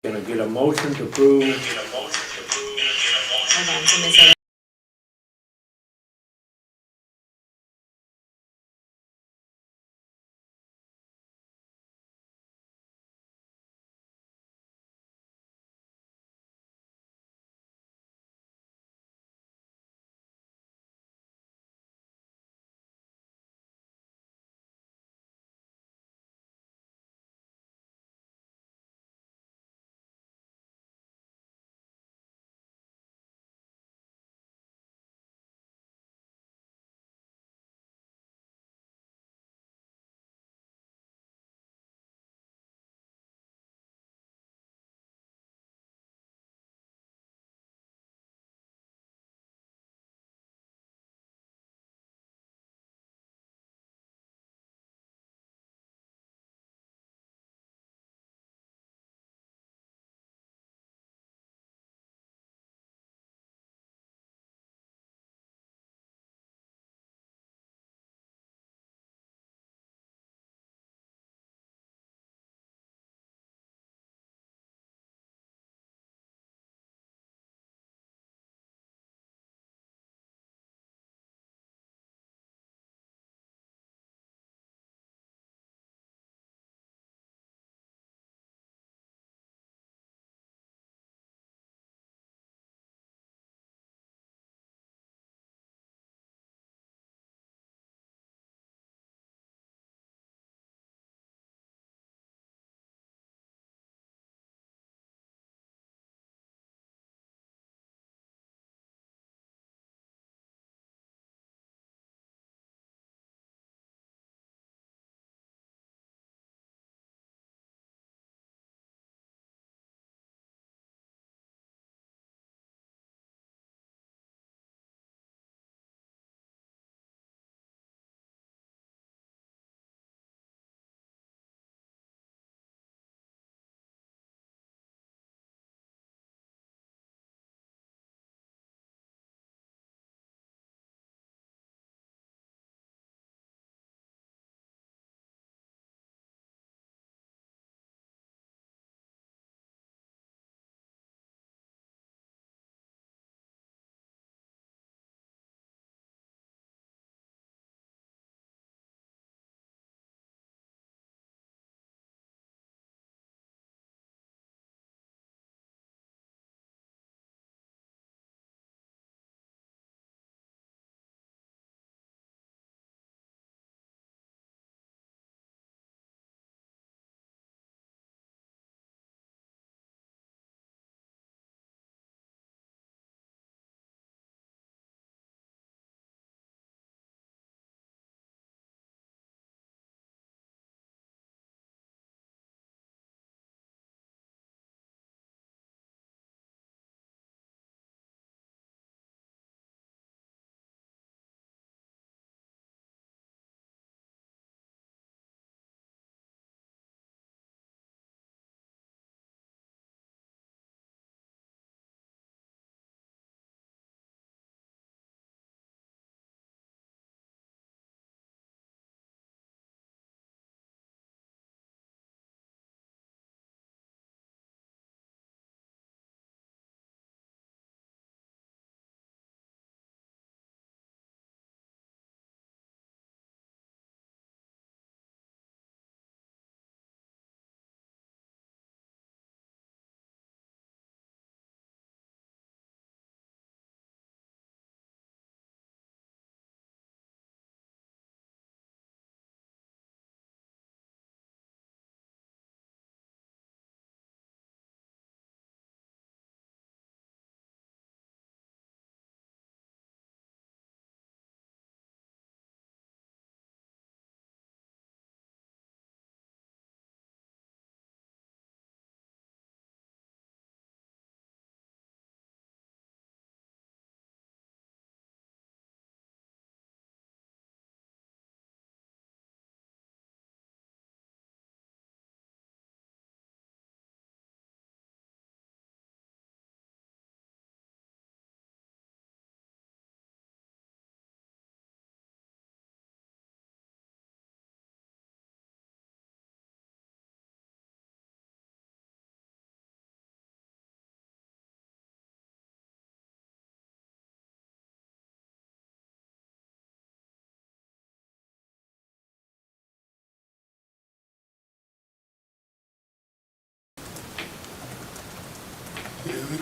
Gonna get a motion to approve. Hold on, somebody said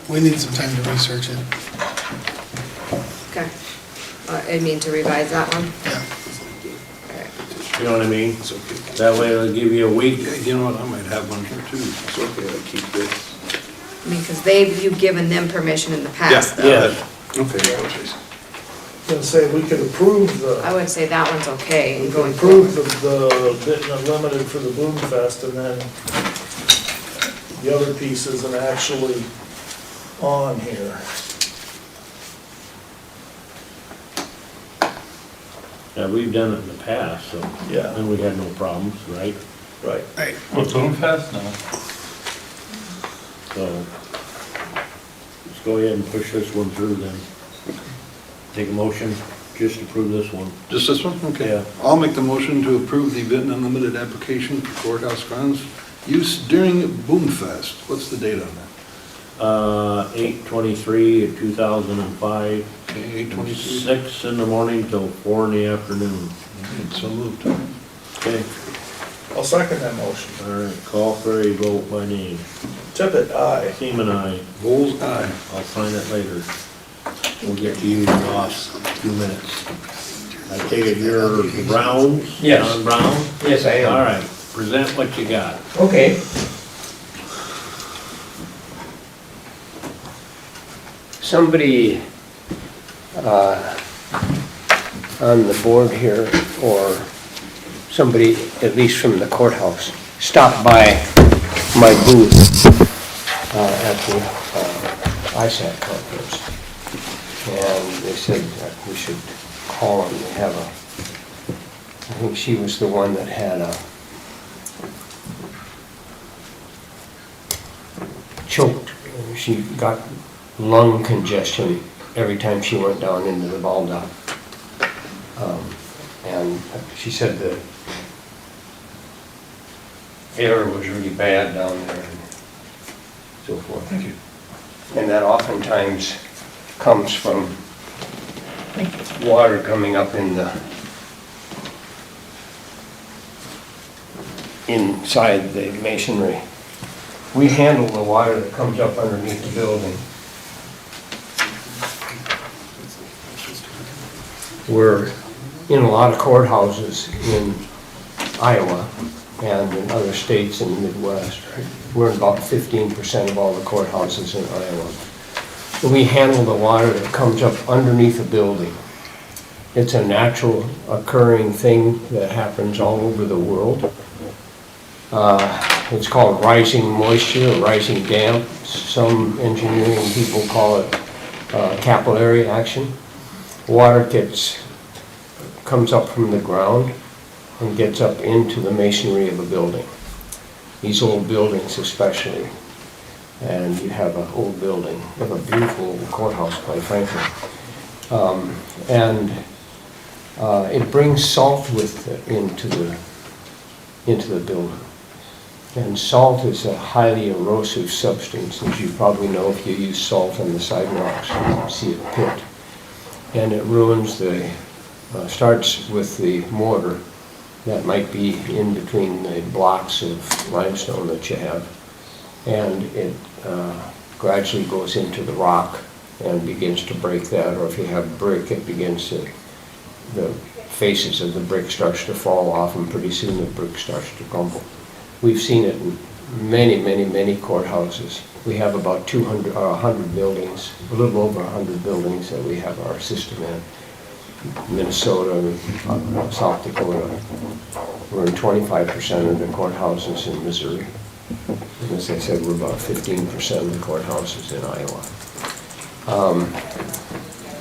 we need some time to research it. Okay. I mean to revise that one? Yeah. You know what I mean? That way it'll give you a week. Yeah, you know what, I might have one here too. It's okay, I'll keep this. I mean, because you've given them permission in the past, though. Yeah. Okay. Gonna say we could approve I would say that one's okay we and could going approve forward. the bid and unlimited for the Boom Fest, and then the other piece isn't actually on here. Yeah, we've done it in the past, so. Yeah. And we had no problems, right? Right. Right. Boom Fest? No. So, let's go ahead and push this one through then. Take a motion, just approve this one. Just this one? Okay. Yeah. I'll make the motion to approve the Benton Unlimited application for courthouse grounds use during Boom Fest. What's the date on that? 8/23/2005, Okay, 8/23. 6 in the morning till 4 in the afternoon. So moved. Okay, I'll second that motion. all right, call for a vote by name. Tippit, aye. Seaman, aye. Bull's eye. I'll sign it later. We'll get to you in a few minutes. I take it you're Brown? Yes. John Brown? Yes, I am. All right, present what you got. Okay. Somebody on the board here, or somebody at least from the courthouse, stopped by my booth at the ISAC conference. And they said that we should call and have a, I think she was the one that had a choked. She got lung congestion every time she went down into the ball dock. And she said the air was really bad down there and so forth. Thank you. And that oftentimes comes from water coming up in the inside the masonry. We handle the water that comes up underneath the building. We're in a lot of courthouses in Iowa and in other states in the Midwest. We're in about 15% of all the courthouses in Iowa. And we handle the water that comes up underneath a building. It's a natural occurring thing that happens all over the world. It's called rising moisture or rising damp. Some engineering people call it capillary action. Water comes up from the ground and gets up into the masonry of a building. These old buildings especially. And you have an old building, you have a beautiful old courthouse, quite frankly. It brings salt with it into the building. And salt is a highly erosive substance, as you probably know if you use salt on the sidewalks, you see it pit. And it ruins starts with the mortar that might be in between the blocks of limestone that you have. And it gradually goes into the rock and begins to break that, or if you have brick, it begins to, the faces of the brick starts to fall off, and pretty soon the brick starts to crumble. We've seen it in many courthouses. We have about 200 or 100 buildings, a little over 100 buildings that we have our system in. Minnesota, South Dakota. We're in 25% of the courthouses in Missouri. And as I said, we're about 15% of the courthouses in Iowa.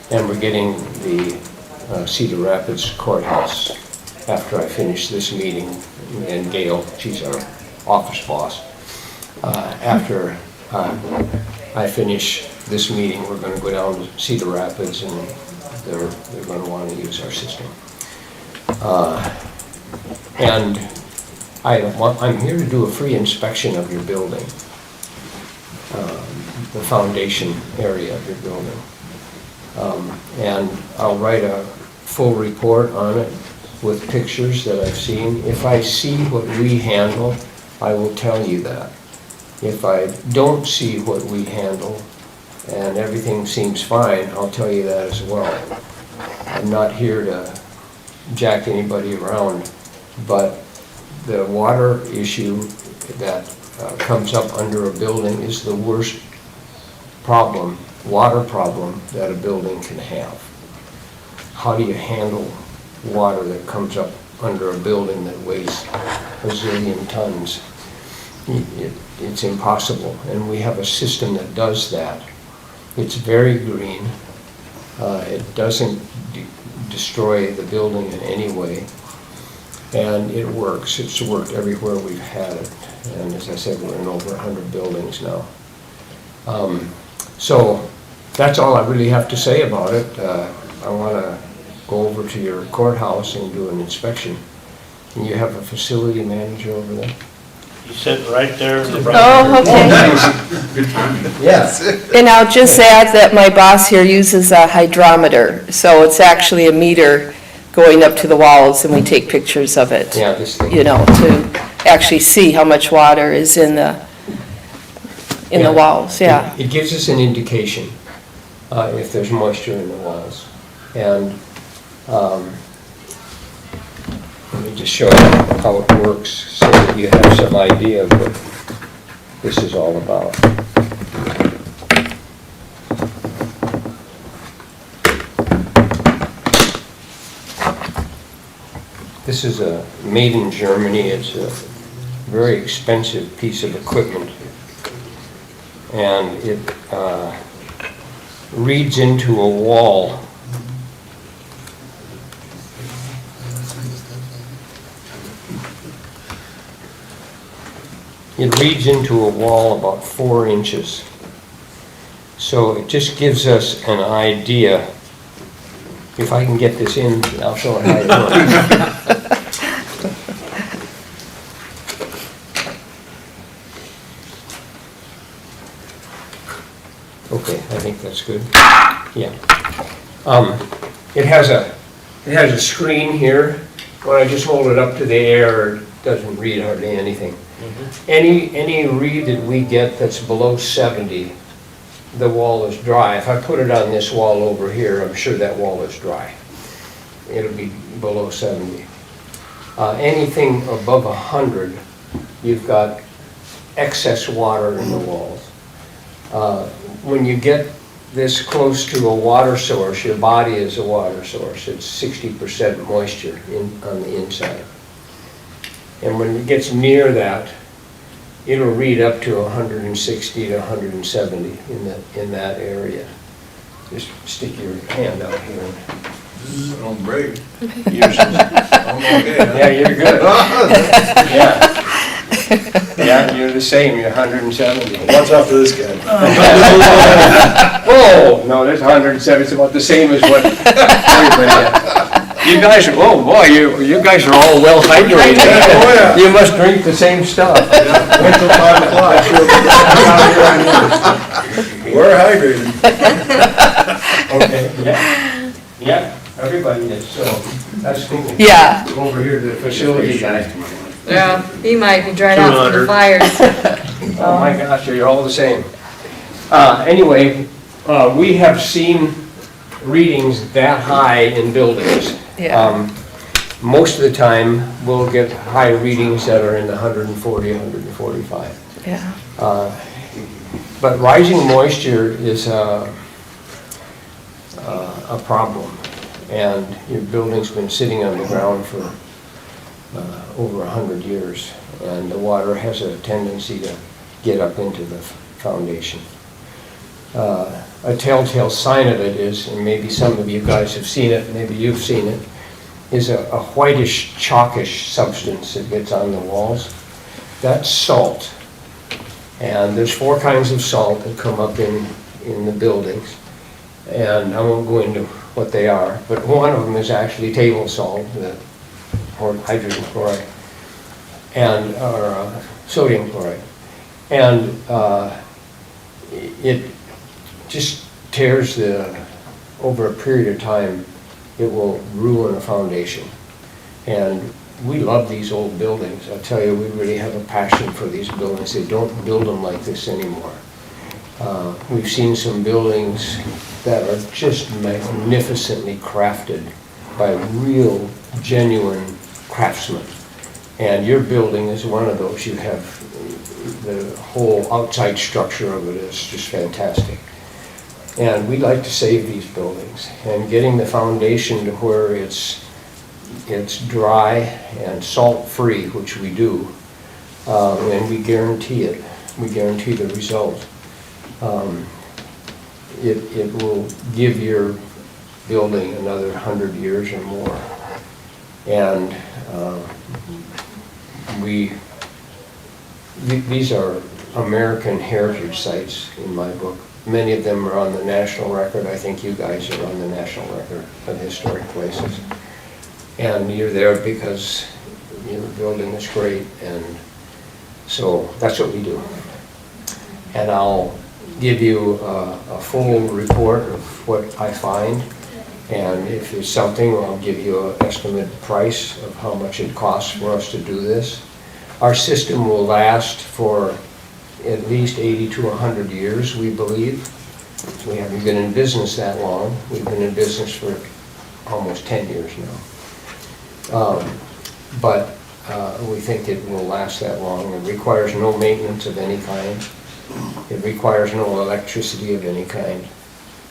And we're getting the Cedar Rapids courthouse after I finish this meeting, and Gail, she's our office boss. After I finish this meeting, we're going to go down to Cedar Rapids, and they're going to want to use our system. And I'm here to do a free inspection of your building, the foundation area of your building. And I'll write a full report on it with pictures that I've seen. If I see what we handle, I will tell you that. If I don't see what we handle, and everything seems fine, I'll tell you that as well. I'm not here to jack anybody around, but the water issue that comes up under a building is the worst problem, water problem, that a building can have. How do you handle water that comes up under a building that weighs a zillion tons? It's impossible, and we have a system that does that. It's very green. It doesn't destroy the building in any way, and it works. It's worked everywhere we've had it, and as I said, we're in over 100 buildings now. So that's all I really have to say about it. I want to go over to your courthouse and do an inspection. And you have a facility manager over there? He's sitting right there in the front. Oh, okay. Yes. And I'll just add that my boss here uses a hydrometer, so it's actually a meter going up to the walls, and we take pictures of it, Yeah, this thing. you know, to actually see how much water is in the walls, yeah. It gives us an indication if there's moisture in the walls. And let me just show you how it works so that you have some idea of what this is all about. This is made in Germany. It's a very expensive piece of equipment, and it reads into a wall. It reads into a wall about 4 inches. So it just gives us an idea. If I can get this in, I'll show it how it works. Okay, I think that's good. Yeah. It has a screen here. When I just hold it up to the air, it doesn't read hardly anything. Any read that we get that's below 70, the wall is dry. If I put it on this wall over here, I'm sure that wall is dry. It'll be below 70. Anything above 100, you've got excess water in the walls. When you get this close to a water source, your body is a water source. It's 60% moisture on the inside. And when it gets near that, it'll read up to 160 to 170 in that area. Just stick your hand out here. Don't break. Yeah, you're good. Yeah. Yeah, you're the same, you're 170. Watch out for this guy. Oh, no, there's 170, it's about the same as what everybody has. You guys are, oh boy, you guys are all well hydrated. Oh, yeah. You must drink the same stuff. Wait till 5 o'clock. We're hydrated. Okay, yeah, yeah, everybody is, so that's cool. Yeah. Over here to the facility guy. Yeah, he might be dried out from the 200. fires. Oh my gosh, you're all the same. Anyway, we have seen readings that high in buildings. Yeah. Most of the time, we'll get high readings that are in the 140, 145. Yeah. But rising moisture is a problem, and your building's been sitting on the ground for over 100 years, and the water has a tendency to get up into the foundation. A telltale sign of it is, and maybe some of you guys have seen it, maybe you've seen it, is a whitish, chalkish substance that gets on the walls. That's salt. And there's 4 kinds of salt that come up in the buildings. And I won't go into what they are, but one of them is actually table salt, or hydrogen chloride, and or sodium chloride. And it just tears over a period of time, it will ruin a foundation. And we love these old buildings. I tell you, we really have a passion for these buildings. They don't build them like this anymore. We've seen some buildings that are just magnificently crafted by real, genuine craftsmen. And your building is one of those. You have the whole outside structure of it is just fantastic. And we'd like to save these buildings, and getting the foundation to where it's dry and salt-free, which we do, and we guarantee it. We guarantee the result. It will give your building another 100 years or more. And these are American heritage sites in my book. Many of them are on the national record. I think you guys are on the national record of historic places. And you're there because your building is great, and so that's what we do. And I'll give you a full report of what I find, and if it's something, I'll give you an estimate price of how much it costs for us to do this. Our system will last for at least 80 to 100 years, we believe. We haven't been in business that long. We've been in business for almost 10 years now. But we think it will last that long. It requires no maintenance of any kind. It requires no electricity of any kind.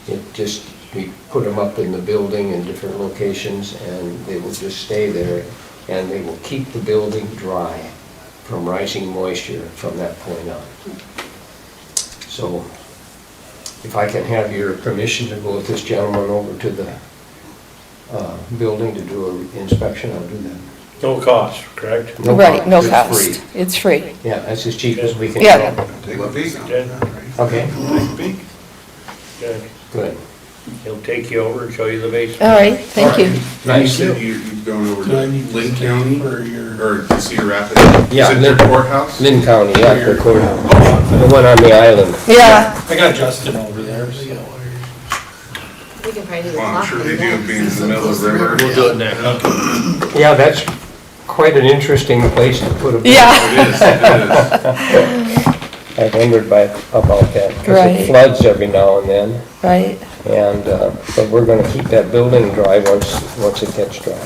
We put them up in the building in different locations, and they will just stay there, and they will keep the building dry from rising moisture from that point on. So if I can have your permission to go with this gentleman over to the building to do an inspection, I'll do that. No cost, correct? No Right, no it's cost. free. It's free. Yeah, that's as cheap as we can Yeah. go. Take a peek. Okay, Okay, take a peek. Okay, good. he'll take you over and show you the basement. All right, thank you. Nice. You said you've gone over Do I to need to Lynn stay County for your? or to Cedar Rapids? Yeah, Is it your Lynn- courthouse? Lynn County, yeah, the courthouse. The one on the island. Yeah, I got Justin over there, so. We can probably do the Well, I'm clock. sure they one. do, being in the middle of the river. We'll do it next. Yeah, that's quite an interesting place to put a building. yeah, It is, it is. I wondered about that, because Right. it floods every now and then, right. and, but we're gonna keep that building dry once it gets dry.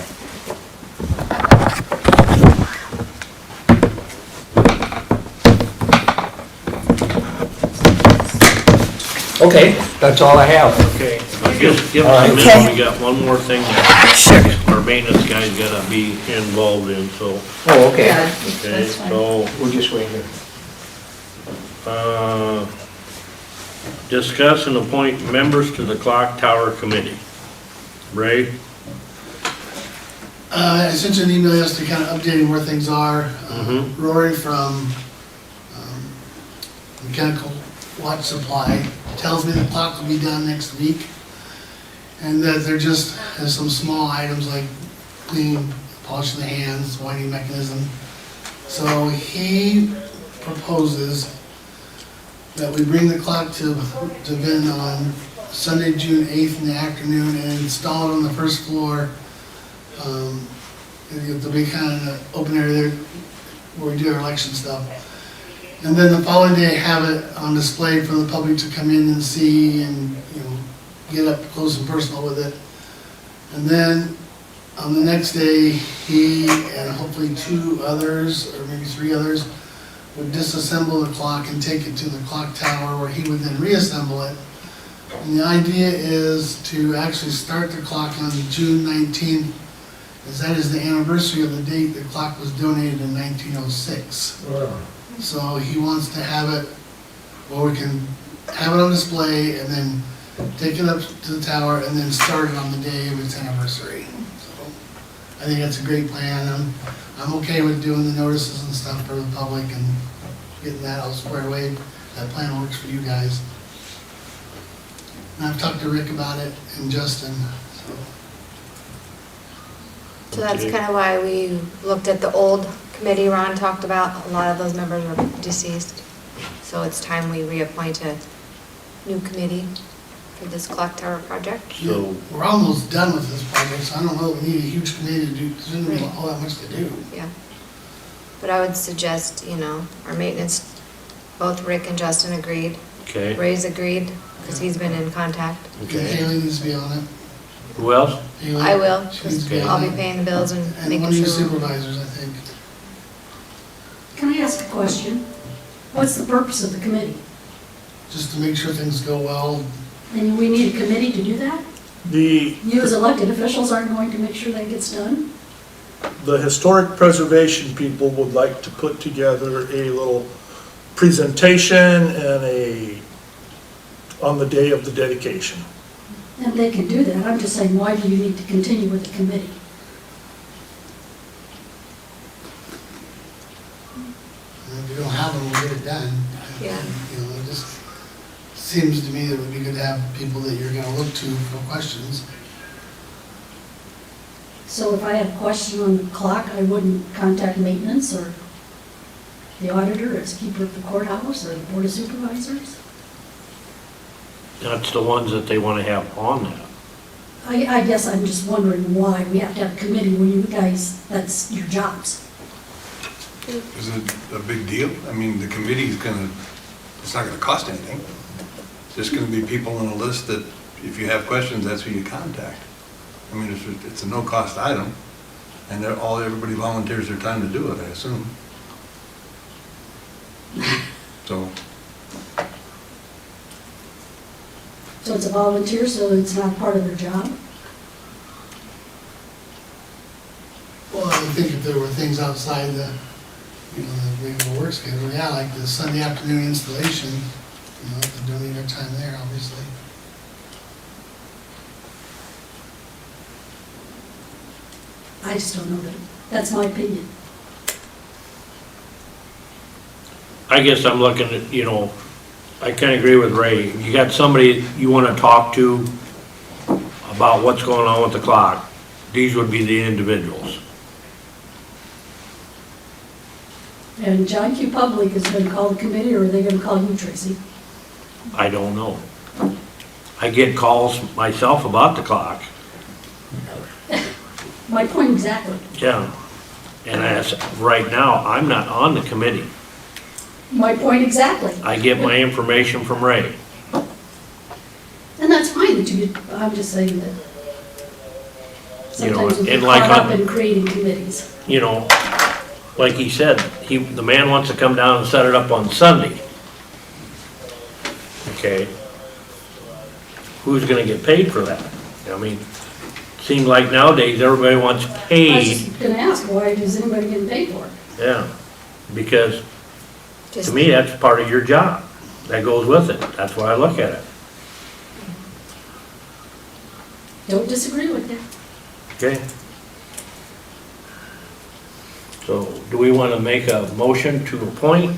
Okay, that's all I have. Okay, I guess give All us right. a Okay. minute, we got one more thing Sure. our maintenance guy's gotta be involved in, so, Oh, okay. Yeah, okay, that's fine. so, We'll just wait here. discuss and appoint members to the clock tower committee. Ray? I sent you an email yesterday kind of updating where things are. Mhm. Rory from Mechanical Watch Supply tells me the clock will be done next week. And that there just has some small items like cleaning, polishing the hands, winding mechanism. So he proposes that we bring the clock to Vin on Sunday, June 8th in the afternoon and install it on the first floor. It'll be kind of open area there where we do our election stuff. And then the following day, have it on display for the public to come in and see and, get up close and personal with it. And then on the next day, he and hopefully 2 others, or maybe 3 others, would disassemble the clock and take it to the clock tower where he would then reassemble it. And the idea is to actually start the clock on June 19th, as that is the anniversary of the date the clock was donated in 1906. So he wants to have it where we can have it on display and then take it up to the tower and then start it on the day of its anniversary. So I think that's a great plan. I'm okay with doing the notices and stuff for the public and getting that all squared away. That plan works for you guys. And I've talked to Rick about it and Justin, so. So that's Okay. kind of why we looked at the old committee Ron talked about. A lot of those members are deceased. So it's time we reappoint a new committee for this clock tower project. So- We're almost done with this project, so I don't know if we need a huge committee to do, because there's not really all that much to do. Yeah. But I would suggest, our maintenance, both Rick and Justin agreed, Okay, Ray's agreed, because he's been in contact. And okay. Haley needs to be on it. Who else? Haley, I will, she needs to 'cause on I'll be it. paying the bills and And making one of you sure. supervisors, I think. Can I ask a question? What's the purpose of the committee? Just to make sure things go well. And we need a committee to do that? The, You as elected officials aren't going to make sure that gets done? the historic preservation people would like to put together a little presentation and on the day of the dedication. And they can do that. I'm just saying, why do you need to continue with the committee? And if you don't have them, we'll get it done. Yeah. You know, it just seems to me that it would be good to have people that you're gonna look to for questions. So if I had a question on the clock, I wouldn't contact maintenance or the auditor as keeper of the courthouse or the board of supervisors? That's the ones that they want to have on that. I guess I'm just wondering why we have to have a committee when you guys, that's your jobs. Is it a big deal? I mean, the committee's gonna, it's not gonna cost anything. It's just gonna be people on a list that, if you have questions, that's who you contact. I mean, it's a no-cost item, and everybody volunteers their time to do it, I assume. So, So it's a volunteer, so it's not part of their job? Well, I think if there were things outside the, you know, the regular work schedule, yeah, like the Sunday afternoon installation, you know, to donate our time there, obviously. I just don't know that, that's my opinion. I guess I'm looking at, I kind of agree with Ray. You got somebody you want to talk to about what's going on with the clock, these would be the individuals. And John Q. Public is going to call the committee, or are they going to call you, Tracy? I don't know. I get calls myself about the clock, My point exactly. yeah. And right now, I'm not on the committee. My point exactly. I get my information from Ray. And that's fine that you, I'm just saying that sometimes we get and like caught up on- in creating committees. Like he said, the man wants to come down and set it up on Sunday. Okay? Who's gonna get paid for that? I mean, seems like nowadays, everybody wants I was paid, just gonna ask, why is anybody getting paid for it? yeah, because to Just- me, that's part of your job. That goes with it. That's why I look at it. Don't disagree with you. Okay? So, do we want to make a motion to appoint?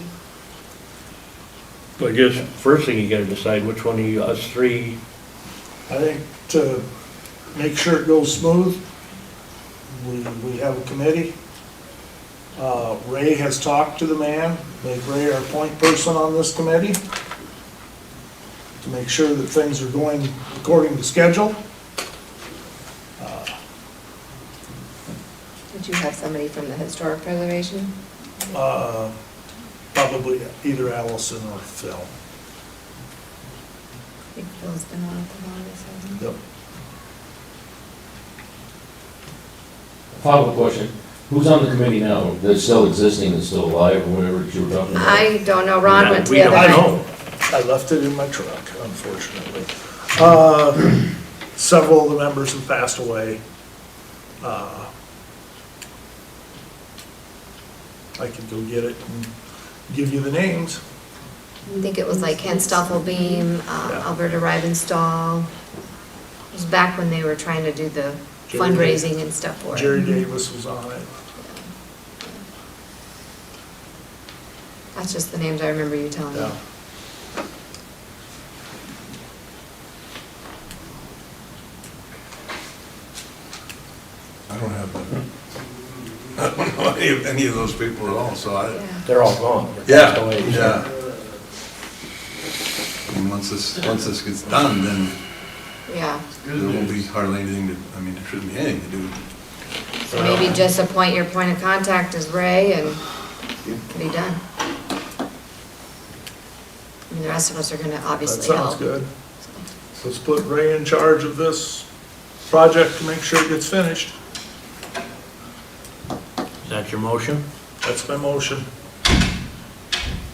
I guess, first thing you gotta decide which one of you, us three, I think to make sure it goes smooth, we have a committee. Ray has talked to the man, make Ray our point person on this committee to make sure that things are going according to schedule. Did you have somebody from the historic preservation? Probably either Allison or Phil. I think Phil's been on it the longest, hasn't he? Yep. Follow-up question, who's on the committee now? They're still existing and still alive, or whatever that you were talking about? I don't know, Ron went to we the don't other night. know. I left it in my truck, unfortunately. Several of the members have passed away. I could go get it and give you the names. I think it was like Ken Stuffelbeam, Yeah. Alberta Rivenstall. It was back when they were trying to do the Jerry fundraising and stuff for it. Jerry Davis was on it. That's just the names I remember you telling me. Yeah. I don't have that. I don't know any of those people at all, so Yeah. They're all gone. They're passed yeah, away, so- yeah. And once this gets done, then Yeah, there won't be hardly anything there shouldn't be anything to do. so maybe just appoint your point of contact as Ray and be done. mean, the rest of us are gonna That obviously help. sounds good. Let's put Ray in charge of this project to make sure it gets finished. Is that your motion? That's my motion.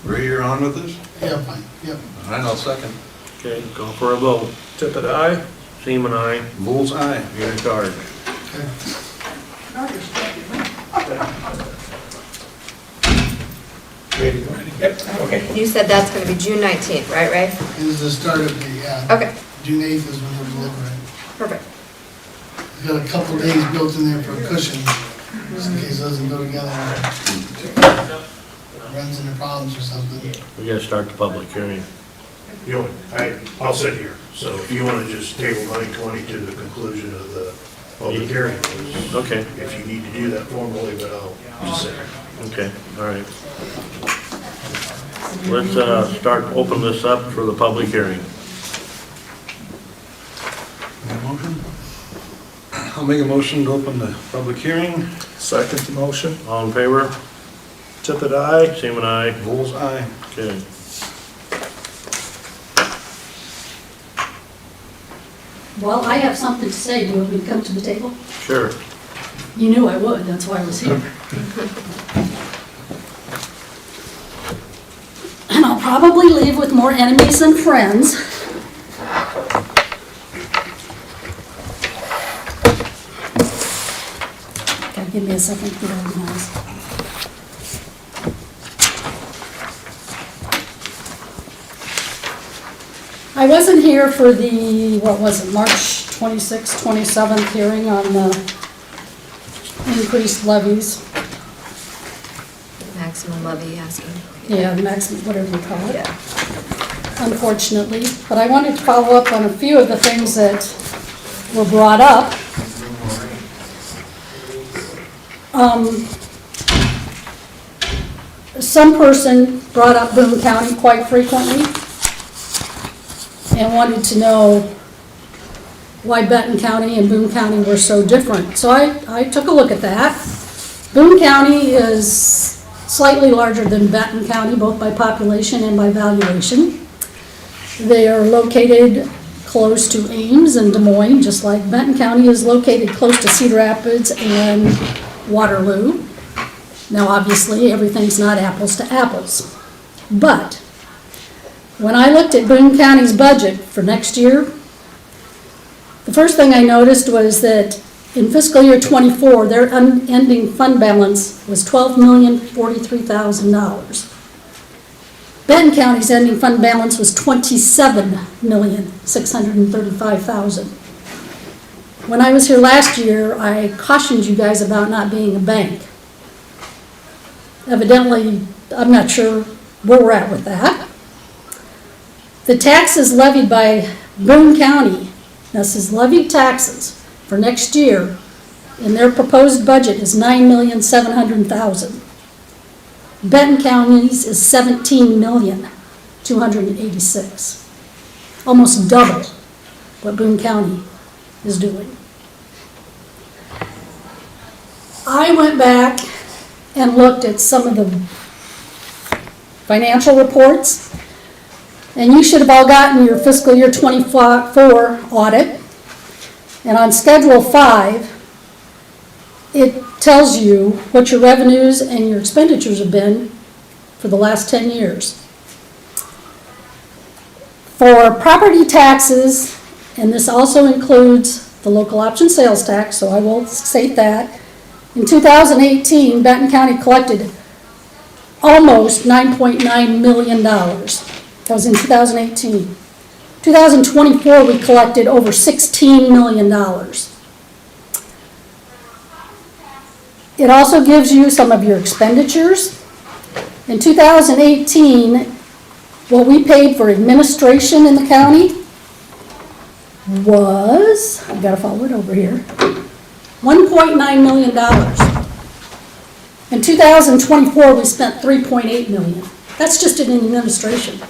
Ray, you're on with this? Yeah, fine, yep. All right, I'll second. Okay, go for a vote. Tippit, aye? Seaman, aye. Bull's eye. You're in charge. Okay. Ready to go? Yep, okay. You said that's gonna be June 19th, right, Ray? It is the start of the, yeah. Okay, June 8th is when we're delivering. perfect. We've got a couple days built in there for a cushion, just in case it doesn't go together. Runs into problems or something. We gotta start the public hearing. You know, I'll sit here, so if you wanna just table 920 to the conclusion of the public hearing, Okay, if you need to do that formally, but I'll just sit here. okay, all right. Let's, open this up for the public hearing. Got a motion? I'll make a motion to open the public hearing. Second the motion. All in favor? Tippit, aye? Seaman, aye. Bull's eye. Okay. Well, I have something to say. Do you want me to come to the table? Sure. You knew I would, that's why I was here. And I'll probably leave with more enemies than friends. Okay, give me a second to get organized. I wasn't here for the, what was it, March 26th, 27th hearing on the increased levies. Maximum levy asking. Yeah, the maximum, whatever you call it. Yeah. Unfortunately, but I wanted to follow up on a few of the things that were brought up. Some person brought up Boone County quite frequently and wanted to know why Benton County and Boone County were so different. So I took a look at that. Boone County is slightly larger than Benton County, both by population and by valuation. They are located close to Ames and Des Moines, just like Benton County is located close to Cedar Rapids and Waterloo. Now, obviously, everything's not apples to apples. But when I looked at Boone County's budget for next year, the first thing I noticed was that in fiscal year '24, their ending fund balance was $12,043,000. Benton County's ending fund balance was $27,635,000. When I was here last year, I cautioned you guys about not being a bank. Evidently, I'm not sure where we're at with that. The taxes levied by Boone County, this is levied taxes for next year, in their proposed budget is $9,700,000. Benton County's is $17,286,000, almost double what Boone County is doing. I went back and looked at some of the financial reports, and you should have all gotten your fiscal year '24 audit. And on Schedule 5, it tells you what your revenues and your expenditures have been for the last 10 years. For property taxes, and this also includes the local option sales tax, so I will state that, in 2018, Benton County collected almost $9.9 million. That was in 2018. 2024, we collected over $16 million. It also gives you some of your expenditures. In 2018, what we paid for administration in the county was, I've got to follow it over here, $1.9 million. In 2024, we spent $3.8 million. That's just in administration.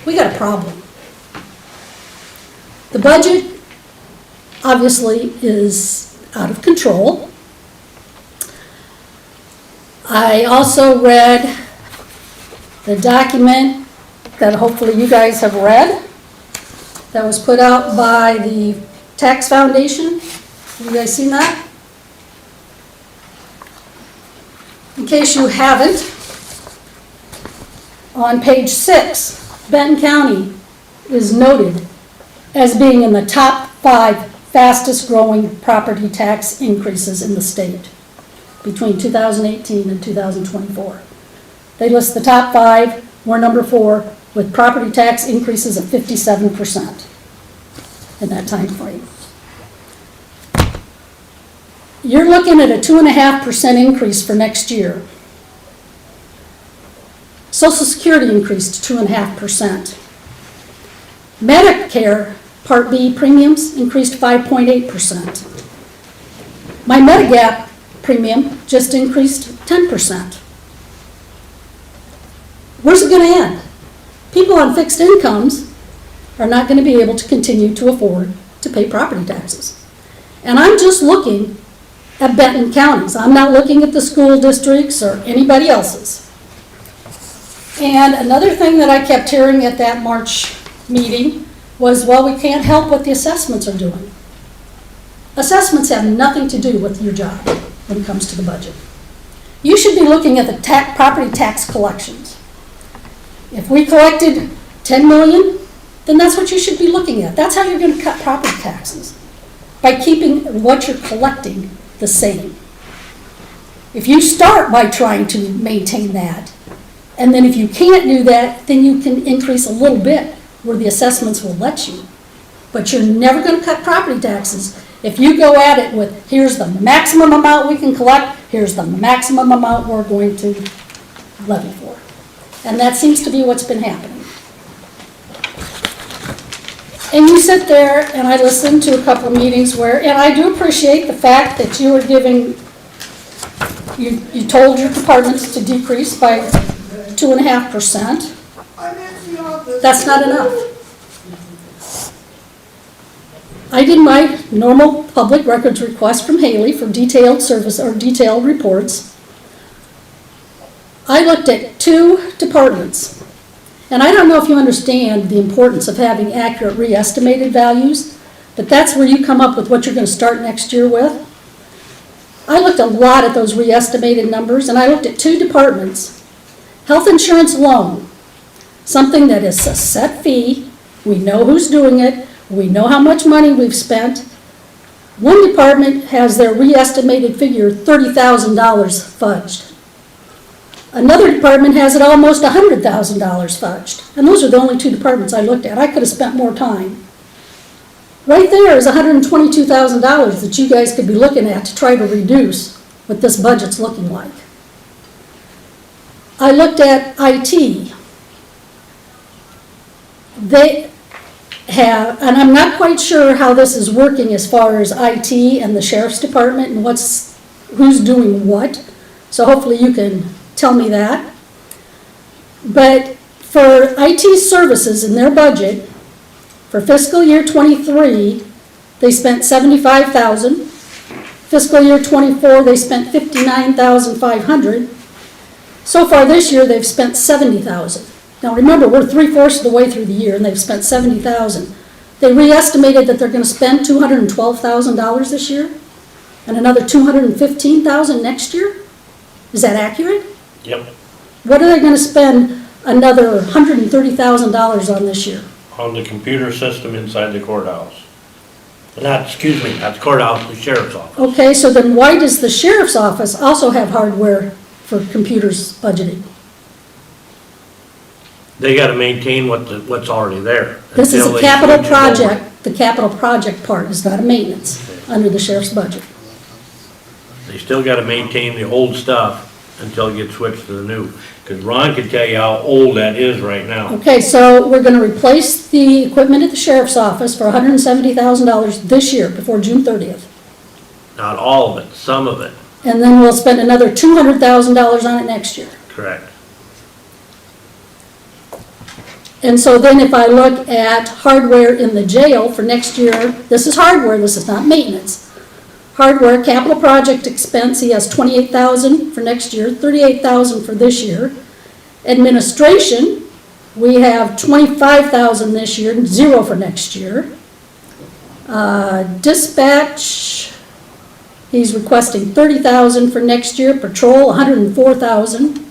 We got a problem. The budget, obviously, is out of control. I also read the document that hopefully you guys have read, that was put out by the Tax Foundation. Have you guys seen that? In case you haven't, on page 6, Benton County is noted as being in the top 5 fastest growing property tax increases in the state between 2018 and 2024. They list the top 5, we're number 4, with property tax increases of 57% in that time frame. You're looking at a 2.5% increase for next year. Social Security increased 2.5%. Medicare Part B premiums increased 5.8%. My Medigap premium just increased 10%. Where's it going to end? People on fixed incomes are not going to be able to continue to afford to pay property taxes. And I'm just looking at Benton counties. I'm not looking at the school districts or anybody else's. And another thing that I kept hearing at that March meeting was, well, we can't help what the assessments are doing. Assessments have nothing to do with your job when it comes to the budget. You should be looking at the property tax collections. If we collected 10 million, then that's what you should be looking at. That's how you're going to cut property taxes, by keeping what you're collecting the same. If you start by trying to maintain that, and then if you can't do that, then you can increase a little bit where the assessments will let you. But you're never going to cut property taxes if you go at it with, here's the maximum amount we can collect, here's the maximum amount we're going to levy for. And that seems to be what's been happening. And you sit there, and I listened to a couple of meetings where, and I do appreciate the fact that you were giving, you told your departments to decrease by 2.5%. That's not enough. I did my normal public records request from Haley for detailed service or detailed reports. I looked at 2 departments, and I don't know if you understand the importance of having accurate re-estimated values, but that's where you come up with what you're going to start next year with. I looked a lot at those re-estimated numbers, and I looked at 2 departments. Health insurance loan, something that is a set fee, we know who's doing it, we know how much money we've spent. One department has their re-estimated figure $30,000 fudged. Another department has it almost $100,000 fudged. And those are the only 2 departments I looked at. I could have spent more time. Right there is $122,000 that you guys could be looking at to try to reduce what this budget's looking like. I looked at IT. They have, and I'm not quite sure how this is working as far as IT and the sheriff's department and who's doing what. So hopefully you can tell me that. But for IT services in their budget, for fiscal year 23, they spent $75,000. Fiscal year 24, they spent $59,500. So far this year, they've spent $70,000. Now remember, we're 3/4 of the way through the year, and they've spent $70,000. They re-estimated that they're going to spend $212,000 this year, and another $215,000 next year. Is that accurate? Yep, What are they going to spend another $130,000 on this year? on the computer system inside the courthouse. Not the courthouse, the sheriff's office. Okay, so then why does the sheriff's office also have hardware for computers budgeted? They gotta maintain what's already there. This is until a they capital switch it over. project. The capital project part is not a maintenance under the sheriff's budget. They still gotta maintain the old stuff until it gets switched to the new. Cause Ron can tell you how old that is right now. Okay, so we're gonna replace the equipment at the sheriff's office for $170,000 this year, before June 30th. Not all of it, some of it, And then we'll spend another $200,000 on it next year. correct. And so then if I look at hardware in the jail for next year, this is hardware, this is not maintenance. Hardware, capital project expense, he has $28,000 for next year, $38,000 for this year. Administration, We have 25,000 this year, 0 for next year. Dispatch, he's requesting 30,000 for next year, patrol 104,000.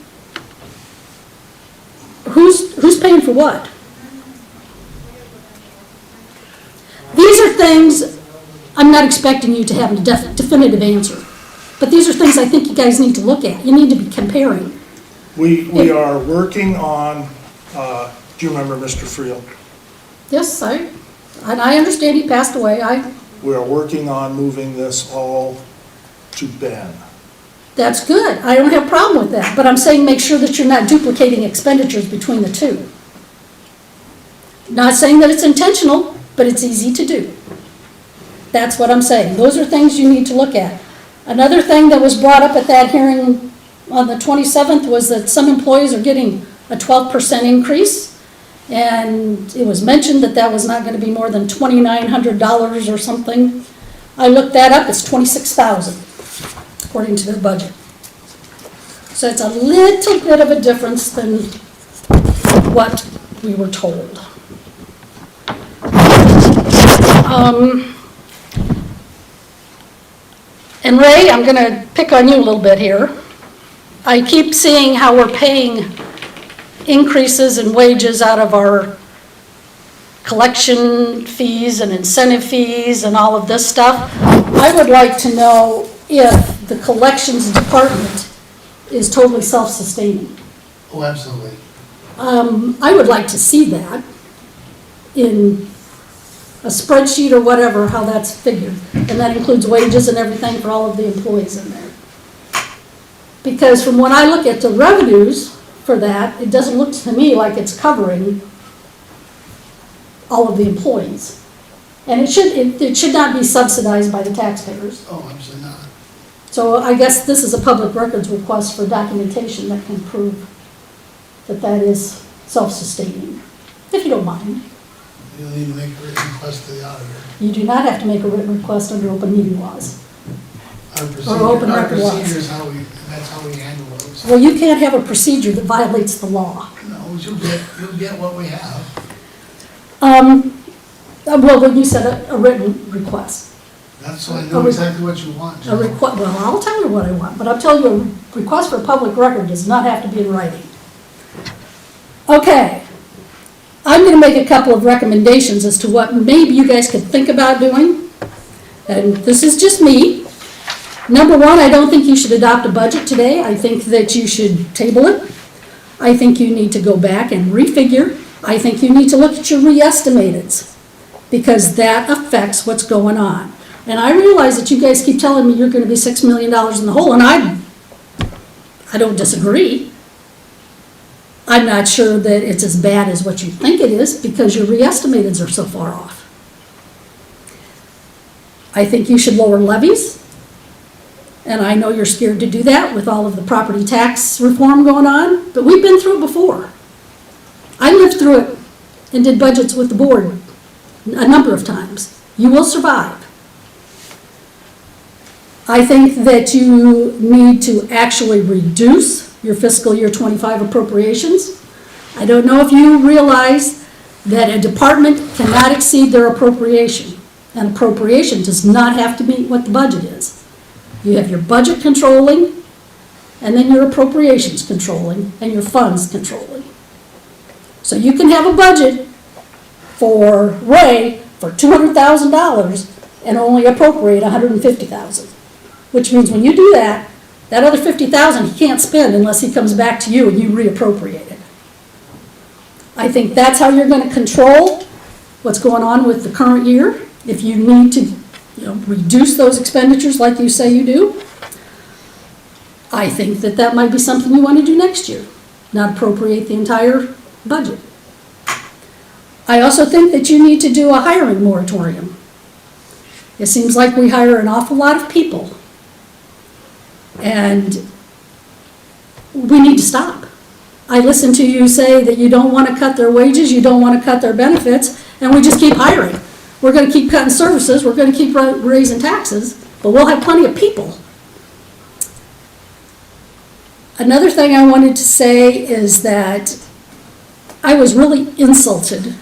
Who's paying for what? These are things, I'm not expecting you to have a definitive answer, but these are things I think you guys need to look at. You need to be comparing. We are working on, do you remember Mr. Friel? Yes, and I understand he passed away. We are working on moving this all to Ben. That's good. I don't have a problem with that, but I'm saying make sure that you're not duplicating expenditures between the two. Not saying that it's intentional, but it's easy to do. That's what I'm saying. Those are things you need to look at. Another thing that was brought up at that hearing on the 27th was that some employees are getting a 12% increase. And it was mentioned that that was not going to be more than $2,900 or something. I looked that up, it's $26,000, according to their budget. So it's a little bit of a difference than what we were told. And Ray, I'm going to pick on you a little bit here. I keep seeing how we're paying increases in wages out of our collection fees and incentive fees and all of this stuff. I would like to know if the collections department is totally self-sustaining. Oh, absolutely. I would like to see that in a spreadsheet or whatever, how that's figured. And that includes wages and everything for all of the employees in there. Because from when I look at the revenues for that, it doesn't look to me like it's covering all of the employees. And it should not be subsidized by the taxpayers. Oh, absolutely not. So I guess this is a public records request for documentation that can prove that that is self-sustaining, if you don't mind. You'll need to make a written request to the auditor. You do not have to make a written request under open meeting laws. Our open record laws. procedure is that's how we handle those. Well, you can't have a procedure that violates the law. No, you'll get what we have. Well, when you said a written request. That's so I know exactly what you want. Well, I'll tell you what I want, but I'll tell you a request for a public record does not have to be in writing. Okay. I'm gonna make a couple of recommendations as to what maybe you guys could think about doing. And this is just me. Number one, I don't think you should adopt a budget today. I think that you should table it. I think you need to go back and refigure. I think you need to look at your re-estimateds, because that affects what's going on. And I realize that you guys keep telling me you're gonna be $6 million in the hole, and I don't disagree. I'm not sure that it's as bad as what you think it is, because your re-estimateds are so far off. I think you should lower levies. And I know you're scared to do that with all of the property tax reform going on, but we've been through it before. I lived through it and did budgets with the board a number of times. You will survive. I think that you need to actually reduce your fiscal year 25 appropriations. I don't know if you realize that a department cannot exceed their appropriation. An appropriation does not have to be what the budget is. You have your budget controlling, and then your appropriations controlling, and your funds controlling. So you can have a budget for Ray for $200,000 and only appropriate $150,000, which means when you do that, that other $50,000 he can't spend unless he comes back to you and you reappropriate it. I think that's how you're going to control what's going on with the current year. If you need to reduce those expenditures like you say you do, I think that that might be something you want to do next year, not appropriate the entire budget. I also think that you need to do a hiring moratorium. It seems like we hire an awful lot of people, and we need to stop. I listen to you say that you don't want to cut their wages, you don't want to cut their benefits, and we just keep hiring. We're going to keep cutting services, we're going to keep raising taxes, but we'll have plenty of people. Another thing I wanted to say is that I was really insulted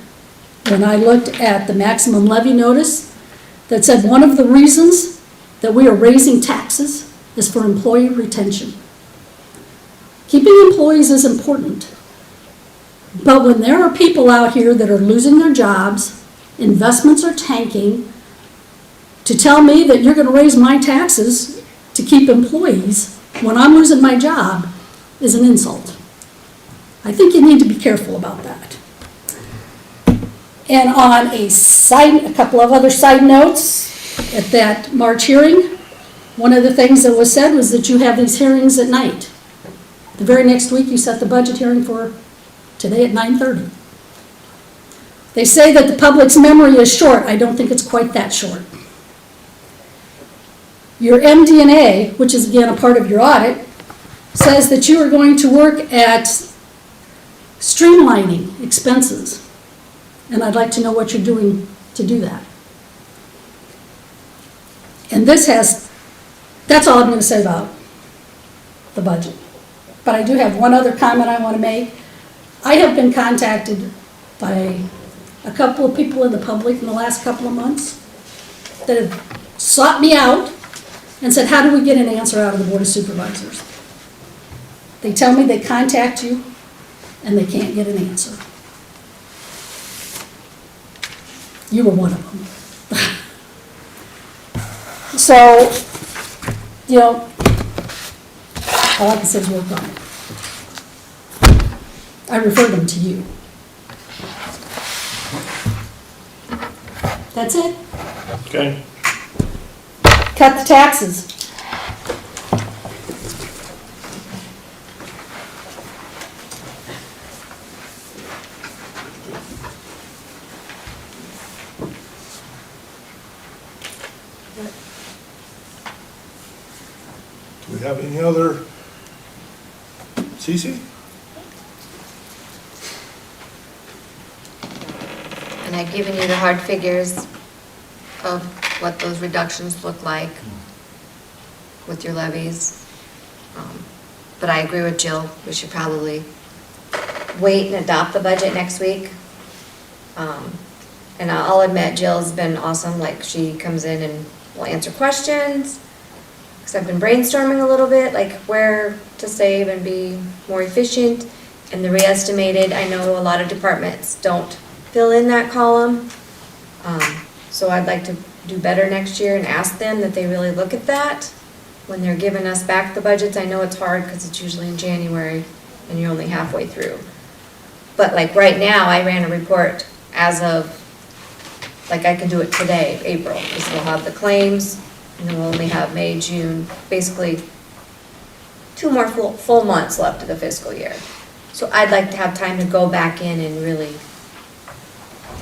when I looked at the maximum levy notice that said one of the reasons that we are raising taxes is for employee retention. Keeping employees is important, but when there are people out here that are losing their jobs, investments are tanking, to tell me that you're gonna raise my taxes to keep employees when I'm losing my job is an insult. I think you need to be careful about that. And on a couple of other side notes, at that March hearing, one of the things that was said was that you have these hearings at night. The very next week, you set the budget hearing for today at 9:30. They say that the public's memory is short. I don't think it's quite that short. Your MD&A, which is again a part of your audit, says that you are going to work at streamlining expenses. And I'd like to know what you're doing to do that. And that's all I'm going to say about the budget. But I do have one other comment I want to make. I have been contacted by a couple of people in the public in the last couple of months that have sought me out and said, how do we get an answer out of the Board of Supervisors? They tell me they contact you and they can't get an answer. You were one of them. So, you know, all I can say is work on it. I refer them to you. That's it. Okay. Cut the taxes. Do we have any other? Cece? And I've given you the hard figures of what those reductions look like with your levies. But I agree with Jill, we should probably wait and adopt the budget next week. And I'll admit Jill's been awesome, like she comes in and will answer questions. Because I've been brainstorming a little bit, like where to save and be more efficient. And the re-estimated, I know a lot of departments don't fill in that column. So I'd like to do better next year and ask them that they really look at that when they're giving us back the budgets. I know it's hard because it's usually in January and you're only halfway through. But like right now, I ran a report as of, like I can do it today, April, because we'll have the claims and then we'll only have May, June, basically 2 more full months left of the fiscal year. So I'd like to have time to go back in and really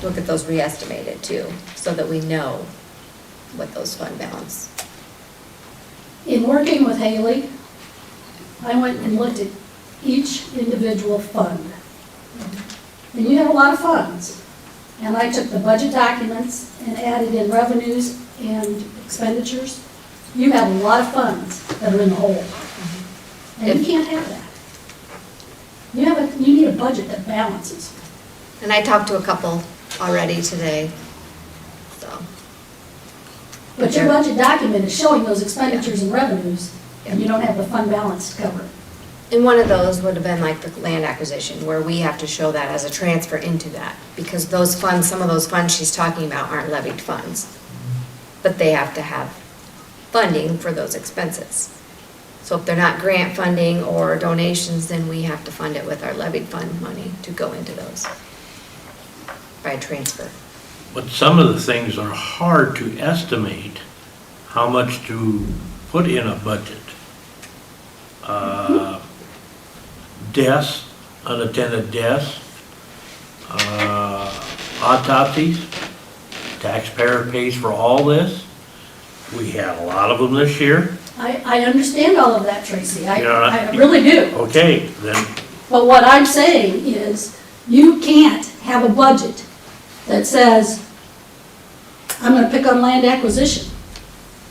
look at those re-estimated too, so that we know what those fund balance. In working with Haley, I went and looked at each individual fund. And you have a lot of funds. And I took the budget documents and added in revenues and expenditures. You have a lot of funds that are in the hole. And you can't have that. You need a budget that balances. And I talked to a couple already today, so. But your budget document is showing those expenditures and revenues, and you don't have the fund balance to cover it. And one of those would have been like the land acquisition, where we have to show that as a transfer into that. Because those funds, some of those funds she's talking about aren't levied funds. But they have to have funding for those expenses. So if they're not grant funding or donations, then we have to fund it with our levied fund money to go into those by transfer. But some of the things are hard to estimate how much to put in a budget. Deaths, unattended deaths, autopsies, taxpayer pays for all this. We had a lot of them this year. I understand all of that, Tracy. You know, I really do. Okay, then, But what I'm saying is, you can't have a budget that says, I'm gonna pick on land acquisition.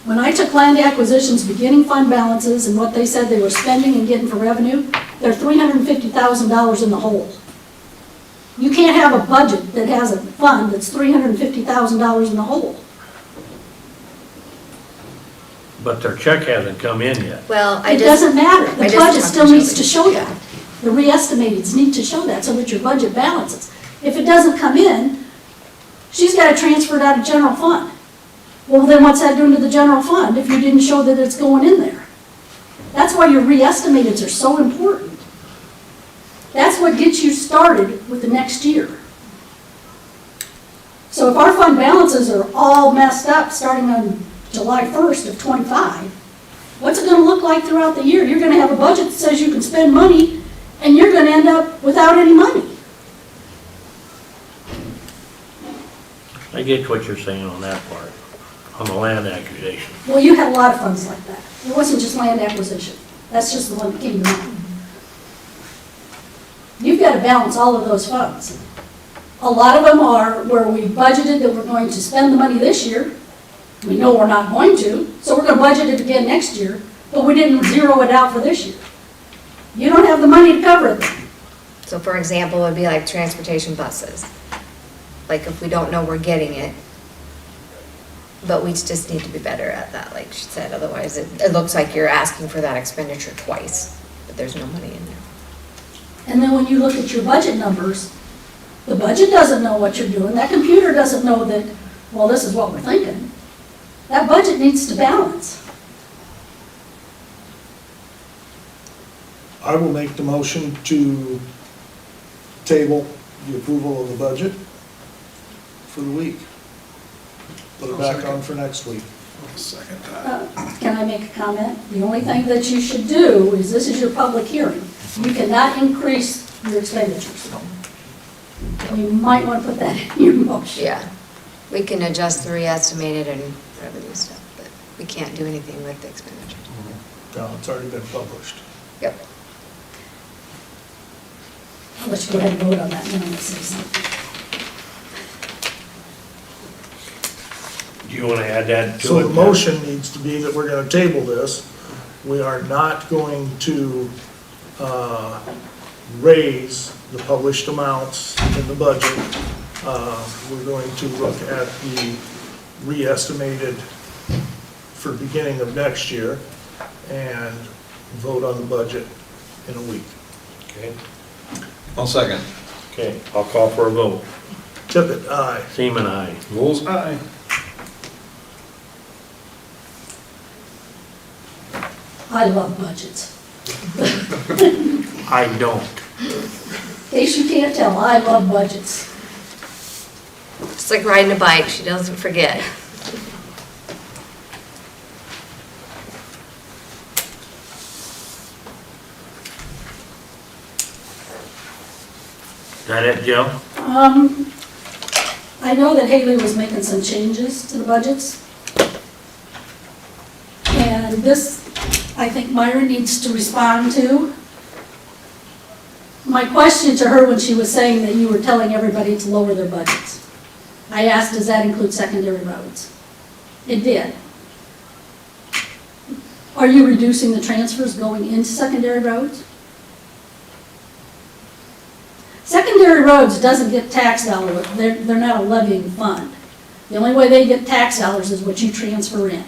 When I took land acquisitions, beginning fund balances, and what they said they were spending and getting for revenue, they're $350,000 in the hole. You can't have a budget that has a fund that's $350,000 in the hole. But their check hasn't come in yet. Well, I It just. doesn't matter, I the just budget talked still to needs to Joey. show Yeah. that. The re-estimateds need to show that so that your budget balances. If it doesn't come in, she's gotta transfer it out of general fund. Well, then what's that doing to the general fund if you didn't show that it's going in there? That's why your re-estimateds are so important. That's what gets you started with the next year. So if our fund balances are all messed up starting on July 1st of '25, what's it gonna look like throughout the year? You're gonna have a budget that says you can spend money, and you're gonna end up without any money. I get what you're saying on that part, on the land accusation. Well, you had a lot of funds like that. It wasn't just land acquisition. That's just the one that came to mind. You've got to balance all of those funds. A lot of them are where we budgeted that we're going to spend the money this year. We know we're not going to, so we're going to budget it again next year, but we didn't zero it out for this year. You don't have the money to cover it. So for example, it would be like transportation buses. Like if we don't know we're getting it, but we just need to be better at that, like she said, otherwise it looks like you're asking for that expenditure twice, but there's no money in there. And then when you look at your budget numbers, the budget doesn't know what you're doing. That computer doesn't know that, well, this is what we're thinking. That budget needs to balance. I will make the motion to table the approval of the budget for the week. Put it back on for next week. Second time. Can I make a comment? The only thing that you should do is, this is your public hearing. You cannot increase your expenditures. You might want to put that in your motion. Yeah, we can adjust the re-estimated and revenue stuff, but we can't do anything with the expenditures. No, it's already been published. Yep. I'll let you go ahead and vote on that, and then I'm going to say something. Do you want to add that to it? So the motion needs to be that we're gonna table this. We are not going to raise the published amounts in the budget. We're going to look at the re-estimated for beginning of next year and vote on the budget in a week. Okay, I'll second. okay, I'll call for a vote. Tippit, aye. Seaman, aye. Bulls eye. I love budgets. I don't. In case you can't tell, I love budgets. It's like riding a bike, she doesn't forget. Is that it, Jill? I know that Haley was making some changes to the budgets. And this, I think Myra needs to respond to. My question to her when she was saying that you were telling everybody to lower their budgets, I asked, does that include secondary roads? It did. Are you reducing the transfers going into secondary roads? Secondary roads doesn't get tax dollars, they're not a levying fund. The only way they get tax dollars is what you transfer in.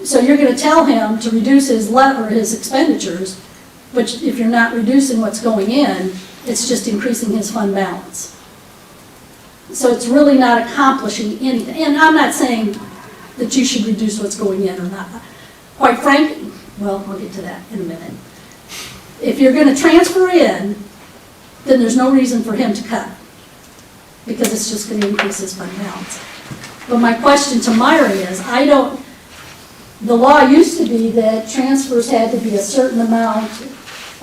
So you're gonna tell him to reduce his his expenditures, but if you're not reducing what's going in, it's just increasing his fund balance. So it's really not accomplishing anything. And I'm not saying that you should reduce what's going in or not. Quite frankly, well, I'll get to that in a minute. If you're gonna transfer in, then there's no reason for him to cut, because it's just gonna increase his fund balance. But my question to Myra is, the law used to be that transfers had to be a certain amount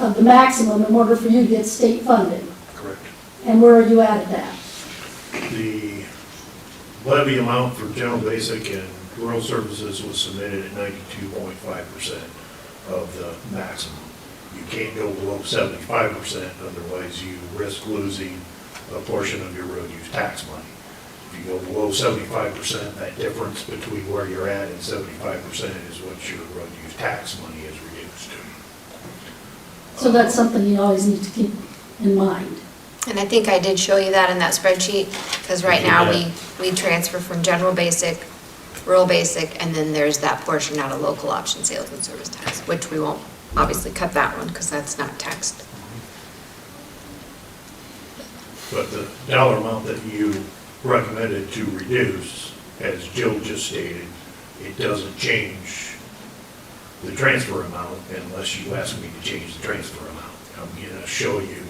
of the maximum in order for you to get state funding. Correct. And where are you at that? The levy amount for general basic and rural services was submitted at 92.5% of the maximum. You can't go below 75%, otherwise you risk losing a portion of your road use tax money. If you go below 75%, that difference between where you're at and 75% is what your road use tax money is reduced to. So that's something you always need to keep in mind. And I think I did show you that in that spreadsheet, because right You now did. we transfer from general basic, rural basic, and then there's that portion out of local option sales and service tax, which we won't obviously cut that one because that's not taxed. But the dollar amount that you recommended to reduce, as Jill just stated, it doesn't change the transfer amount unless you ask me to change the transfer amount. I'm gonna show you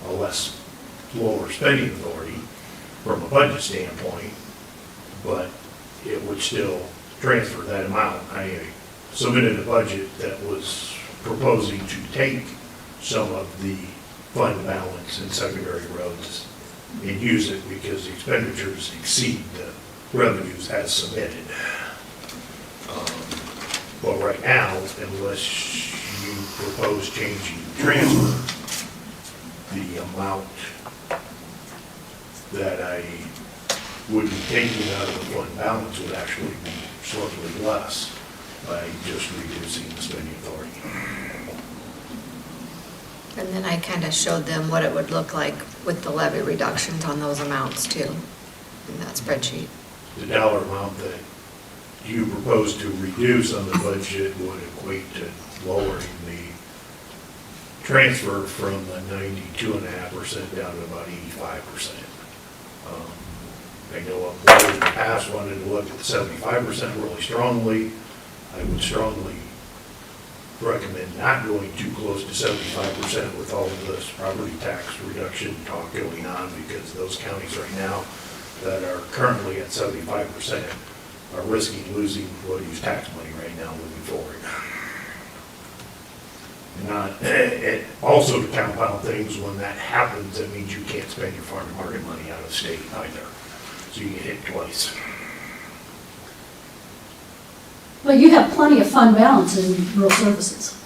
a lower spending authority from a budget standpoint, but it would still transfer that amount. I submitted a budget that was proposing to take some of the fund balance in secondary roads and use it because the expenditures exceed the revenues as submitted. But right now, unless you propose changing the transfer, the amount that I would be taking out of the fund balance would actually be slightly less by just reducing the spending authority. And then I kind of showed them what it would look like with the levy reductions on those amounts too, in that spreadsheet. The dollar amount that you propose to reduce on the budget would equate to lowering the transfer from the 92.5% down to about 85%. I know a board in the past wanted to look at the 75% really strongly. I would strongly recommend not going too close to 75% with all of this property tax reduction talk going on, because those counties right now that are currently at 75% are risking losing what-use tax money right now moving forward. Also to compound things, when that happens, that means you can't spend your farm to market money out of state either. So you get hit twice. But you have plenty of fund balance in rural services.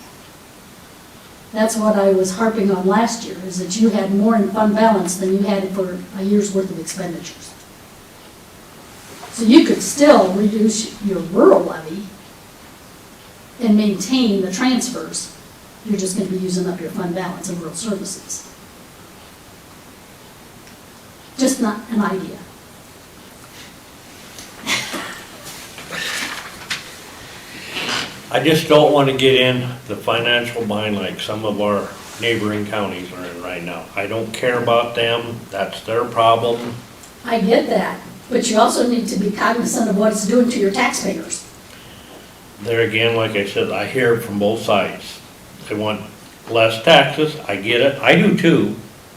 That's what I was harping on last year, is that you had more in fund balance than you had for a year's worth of expenditures. So you could still reduce your rural levy and maintain the transfers. You're just going to be using up your fund balance in rural services. Just not an idea. I just don't want to get in the financial bind like some of our neighboring counties are in right now. I don't care about them, that's their problem. I get that, but you also need to be cognizant of what it's doing to your taxpayers. There again, like I said, I hear it from both sides. They want less taxes, I get it, I do too.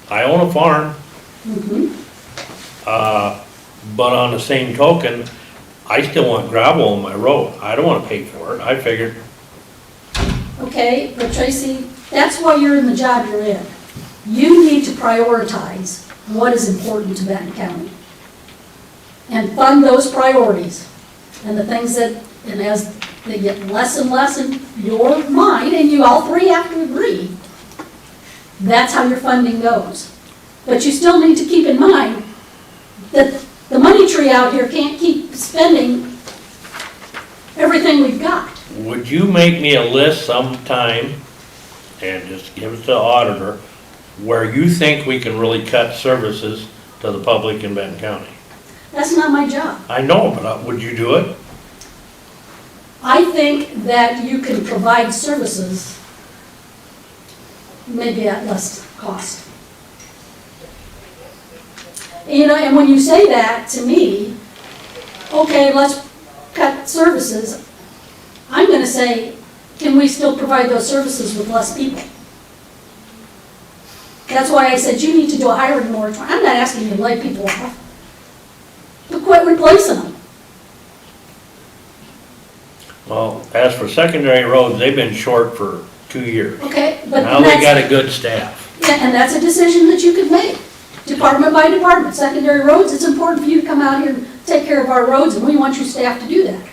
I own a farm. But on the same token, I still want gravel on my road. I don't want to pay for it. I figured, Okay, but Tracy, that's why you're in the job you're in. You need to prioritize what is important to Benton County. And fund those priorities. And the things that, and as they get less and less in your mind, and you all three have to agree, that's how your funding goes. But you still need to keep in mind that the money tree out here can't keep spending everything we've got. would you make me a list sometime and just give it to the auditor where you think we can really cut services to the public in Benton County? That's not my job. I know, but would you do it? I think that you can provide services maybe at less cost. You know, and when you say that to me, okay, let's cut services, I'm gonna say, can we still provide those services with less people? That's why I said you need to do a hiring moratorium. I'm not asking you to lay people off, but quit replacing them. Well, as for secondary roads, they've been short for 2 years. Okay, but Now they that's, got a good staff. yeah, and that's a decision that you could make, department by department. Secondary roads, it's important for you to come out here and take care of our roads, and we want your staff to do that.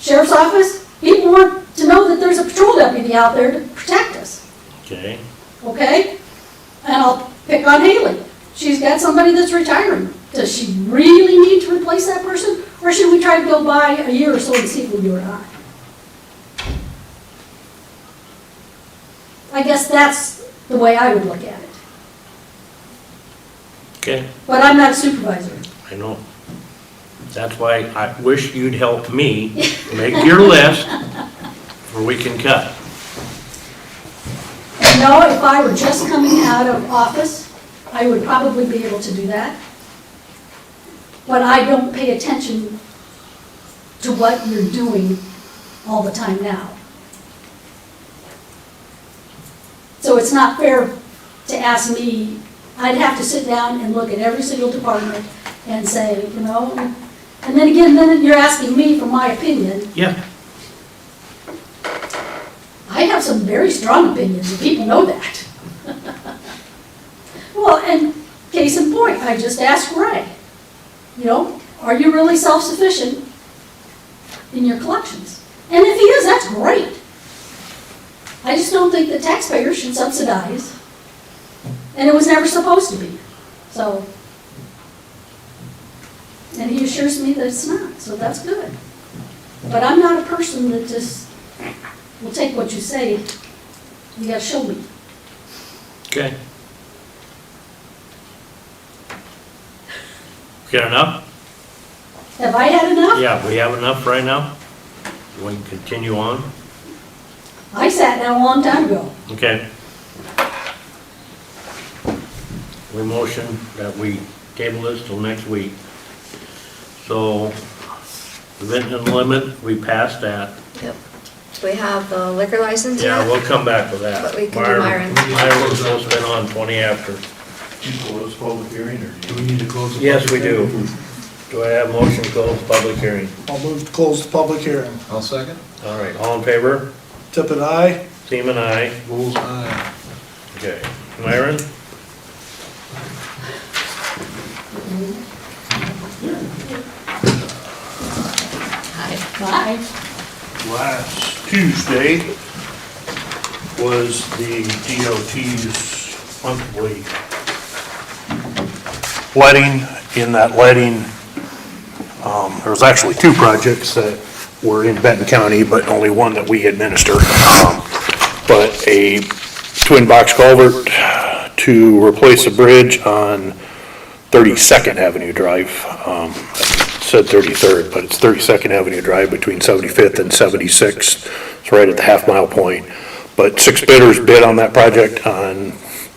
Sheriff's office, people want to know that there's a patrol deputy out there to protect us, Okay? okay? And I'll pick on Haley. She's got somebody that's retiring. Does she really need to replace that person? Or should we try to go by a year or so and see if we do or not? I guess that's the way I would look at it. Okay, But I'm not a supervisor. I know. That's why I wish you'd help me make your list where we can cut. No, if I were just coming out of office, I would probably be able to do that. But I don't pay attention to what you're doing all the time now. So it's not fair to ask me, I'd have to sit down and look at every single department and say, you know, and then again, then you're asking me for my opinion. Yeah. I have some very strong opinions, and people know that. Well, and case in point, I just asked Ray, you know, are you really self-sufficient in your collections? And if he is, that's great. I just don't think the taxpayer should subsidize, and it was never supposed to be, so. And he assures me that it's not, so that's good. But I'm not a person that just will take what you say, you gotta show me. Okay. Got enough? Have I had enough? Yeah, we have enough right now? We can continue on? I sat down a long time ago. Okay. We motion that we table this till next week. So, event and limit, we passed that. Yep. Do we have the liquor license Yeah, yet? we'll come back with that. But we can do Myron. Myron was supposed to be on 20 after. Do you close public hearing, or do Do we need to close the? Yes, we public do. hearing? Do I have motion to close public hearing? I'll move to close the public hearing. I'll second. All right, all in favor? Tippit, aye. Seaman, aye. Bulls eye. Okay. Myron? Bye. last Tuesday was the DOT's monthly letting. In that letting, there was actually two projects that were in Benton County, but only one that we administer. But a twin box culvert to replace a bridge on 32nd Avenue Drive. Said 33rd, but it's 32nd Avenue Drive between 75th and 76th. It's right at the half-mile point. But 6 bidders bid on that project on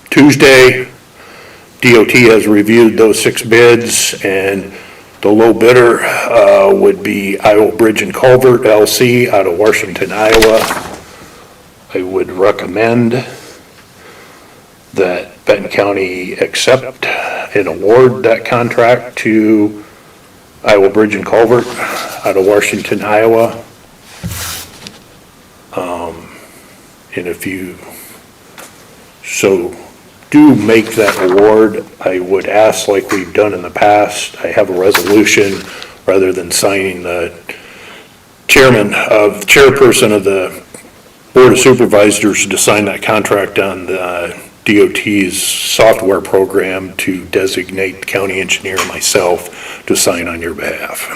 Tuesday. DOT has reviewed those 6 bids, and the low bidder would be Iowa Bridge and Culvert LC out of Washington, Iowa. I would recommend that Benton County accept and award that contract to Iowa Bridge and Culvert out of Washington, Iowa. And if you so do make that award, I would ask, like we've done in the past, I have a resolution rather than signing the chairperson of the Board of Supervisors to sign that contract on the DOT's software program to designate the county engineer and myself to sign on your behalf.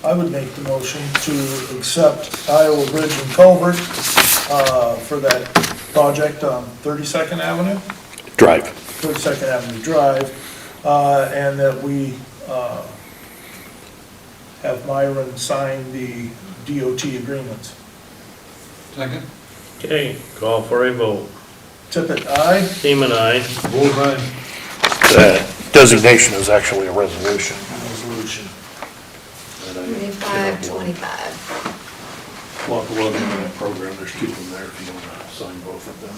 I would make the motion to accept Iowa Bridge and Culvert for that project on 32nd Avenue, Drive. 32nd Avenue Drive, and that we have Myron sign the DOT agreements. Second. Okay, call for a vote. Tippit, aye. Seaman, aye. Bulls eye. The designation is actually a resolution. Resolution. 2525. Well, if we're looking at that program, there's 2 of them there if you want to sign both of them.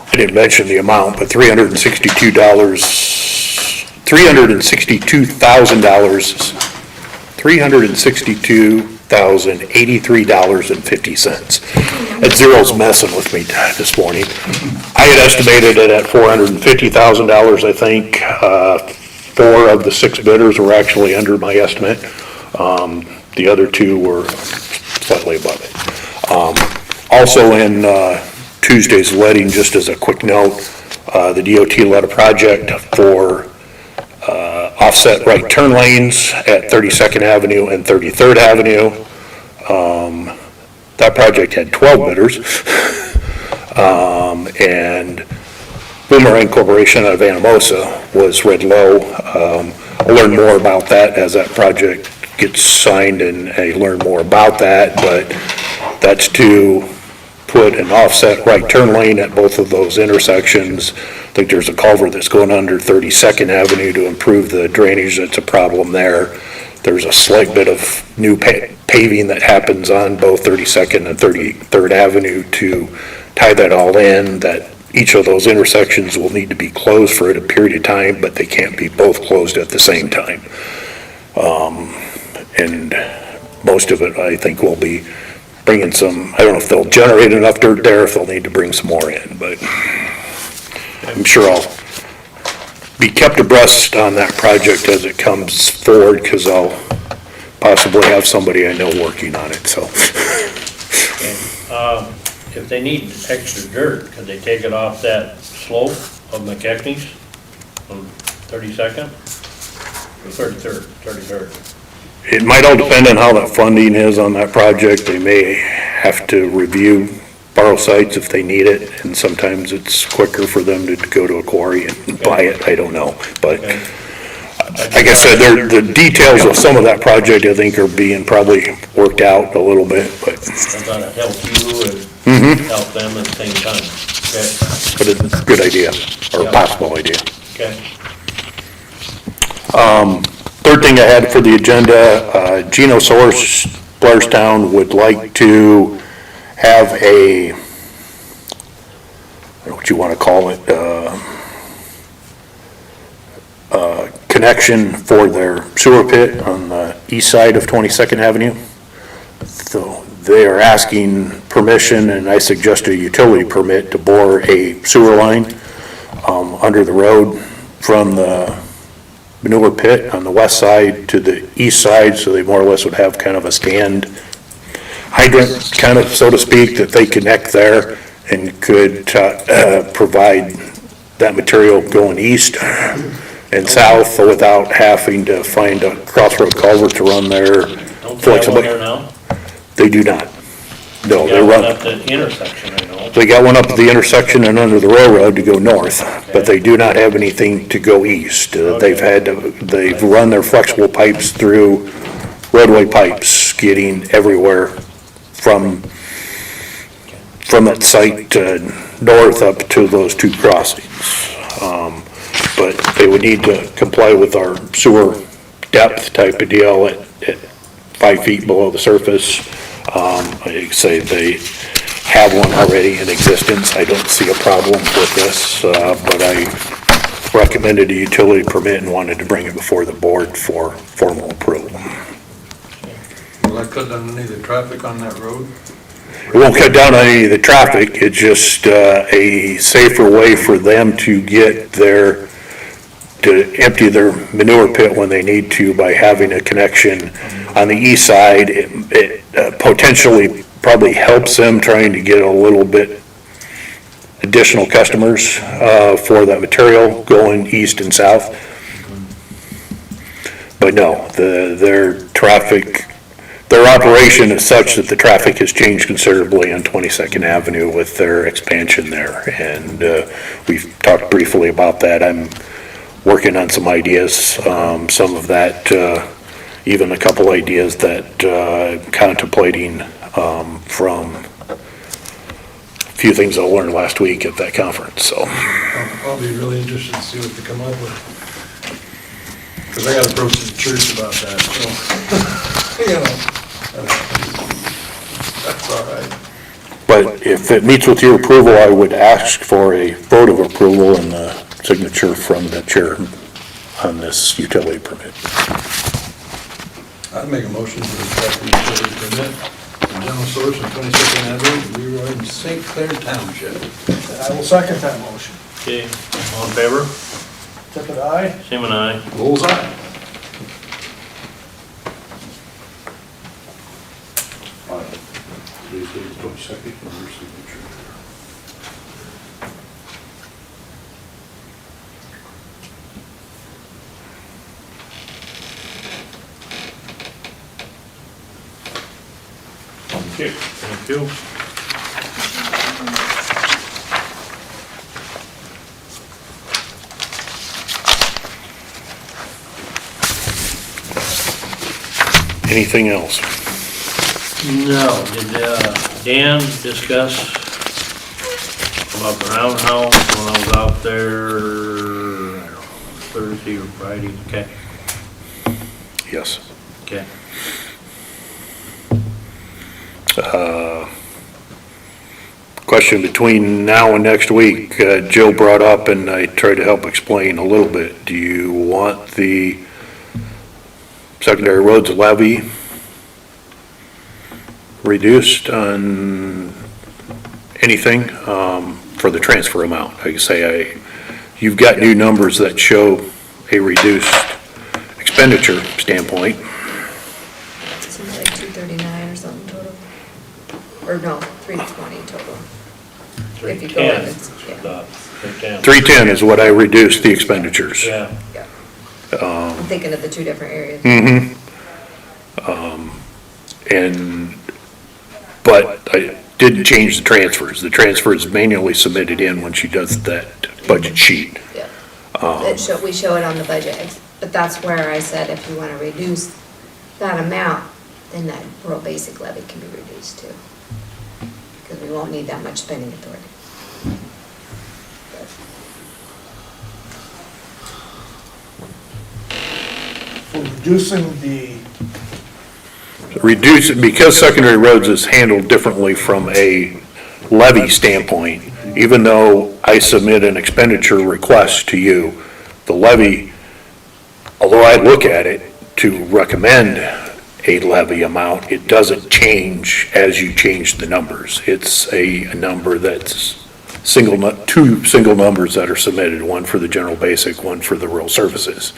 I didn't mention the amount, but $362,000, $362,083.50. That zero's messing with me this morning. I had estimated it at $450,000, I think. 4 of the 6 bidders were actually under my estimate. The other two were slightly above it. Also in Tuesday's letting, just as a quick note, the DOT led a project for offset right turn lanes at 32nd Avenue and 33rd Avenue. That project had 12 bidders. And Boomerang Corporation out of Anamosa was read low. I'll learn more about that as that project gets signed and I learn more about that, but that's to put an offset right turn lane at both of those intersections. I think there's a culvert that's going under 32nd Avenue to improve the drainage. That's a problem there. There's a slight bit of new paving that happens on both 32nd and 33rd Avenue to tie that all in, that each of those intersections will need to be closed for a period of time, but they can't be both closed at the same time. And most of it, I think, will be bringing some, I don't know if they'll generate enough dirt there, if they'll need to bring some more in, but I'm sure I'll be kept abreast on that project as it comes forward, because I'll possibly have somebody I know working on it, so. If they need extra dirt, could they take it off that slope of McKechnie's on 32nd? Or 33rd? It might all depend on how that funding is on that project. They may have to review borrow sites if they need it, and sometimes it's quicker for them to go to a quarry and buy it, I don't know. But like I said, the details of some of that project, I think, are being probably worked out a little bit, but. I thought it'd help you and help them at the same time. Okay. But it's a good idea, or a possible idea. Okay. Third thing I had for the agenda, Geno Source, Blairstown would like to have a, I don't know what you want to call it, connection for their sewer pit on the east side of 22nd Avenue. So they are asking permission, and I suggest a utility permit to bore a sewer line under the road from the manure pit on the west side to the east side, so they more or less would have kind of a stand hydrant, kind of, so to speak, that they connect there and could provide that material going east and south without having to find a crossroad culvert to run there. Don't they have one there now? They do not. No, they Got one run. at the intersection, I know. They got one up at the intersection and under the railroad to go north, but they do not have anything to go east. They've run their flexible pipes through roadway pipes, getting everywhere from that site north up to those two crossings. But they would need to comply with our sewer depth type of deal at 5 feet below the surface. I say they have one already in existence. I don't see a problem with this, but I recommended a utility permit and wanted to bring it before the board for formal approval. Will that cut down any of the traffic on that road? It won't cut down on any of the traffic. It's just a safer way for them to empty their manure pit when they need to by having a connection on the east side. It potentially probably helps them trying to get a little bit additional customers for that material going east and south. But no, their operation is such that the traffic has changed considerably on 22nd Avenue with their expansion there. And we've talked briefly about that. I'm working on some ideas, some of that, even a couple ideas that contemplating from a few things I learned last week at that conference, so. I'll be really interested to see what they come up with. Because I got approached the church about that, so, that's all right. But if it meets with your approval, I would ask for a vote of approval and a signature from the chair on this utility permit. I'd make a motion to accept the utility permit for General Source on 22nd Avenue, Leroy in St. Clair Township. I will second that motion. Okay, all in favor? Tippit, aye? Seaman, aye. Bull's eye. second and your signature. Okay, thank you. Anything else? No, did Dan discuss about the roundhouse when I was out there, I don't know, Thursday or Friday? Okay, Yes. okay. Question between now and next week, Joe brought up, and I tried to help explain a little bit. Do you want the secondary roads levy reduced on anything for the transfer amount? Like I say, you've got new numbers that show a reduced expenditure standpoint. It's something like 239 or something total. Or no, 320 total. If you go in, 310, it's, yeah. 310. 310 is what I reduced the expenditures. Yeah, Yeah. I'm thinking of the two different areas. Mm-hmm. But I didn't change the transfers. The transfer is manually submitted in when she does that budget sheet. Yeah. We show it on the budget, but that's where I said if you want to reduce that amount, then that rural basic levy can be reduced too. Because we won't need that much spending authority. For reducing the, Reduce it, because secondary roads is handled differently from a levy standpoint, even though I submit an expenditure request to you, the levy, although I look at it to recommend a levy amount, it doesn't change as you change the numbers. It's a number that's two single numbers that are submitted, one for the general basic, one for the rural services.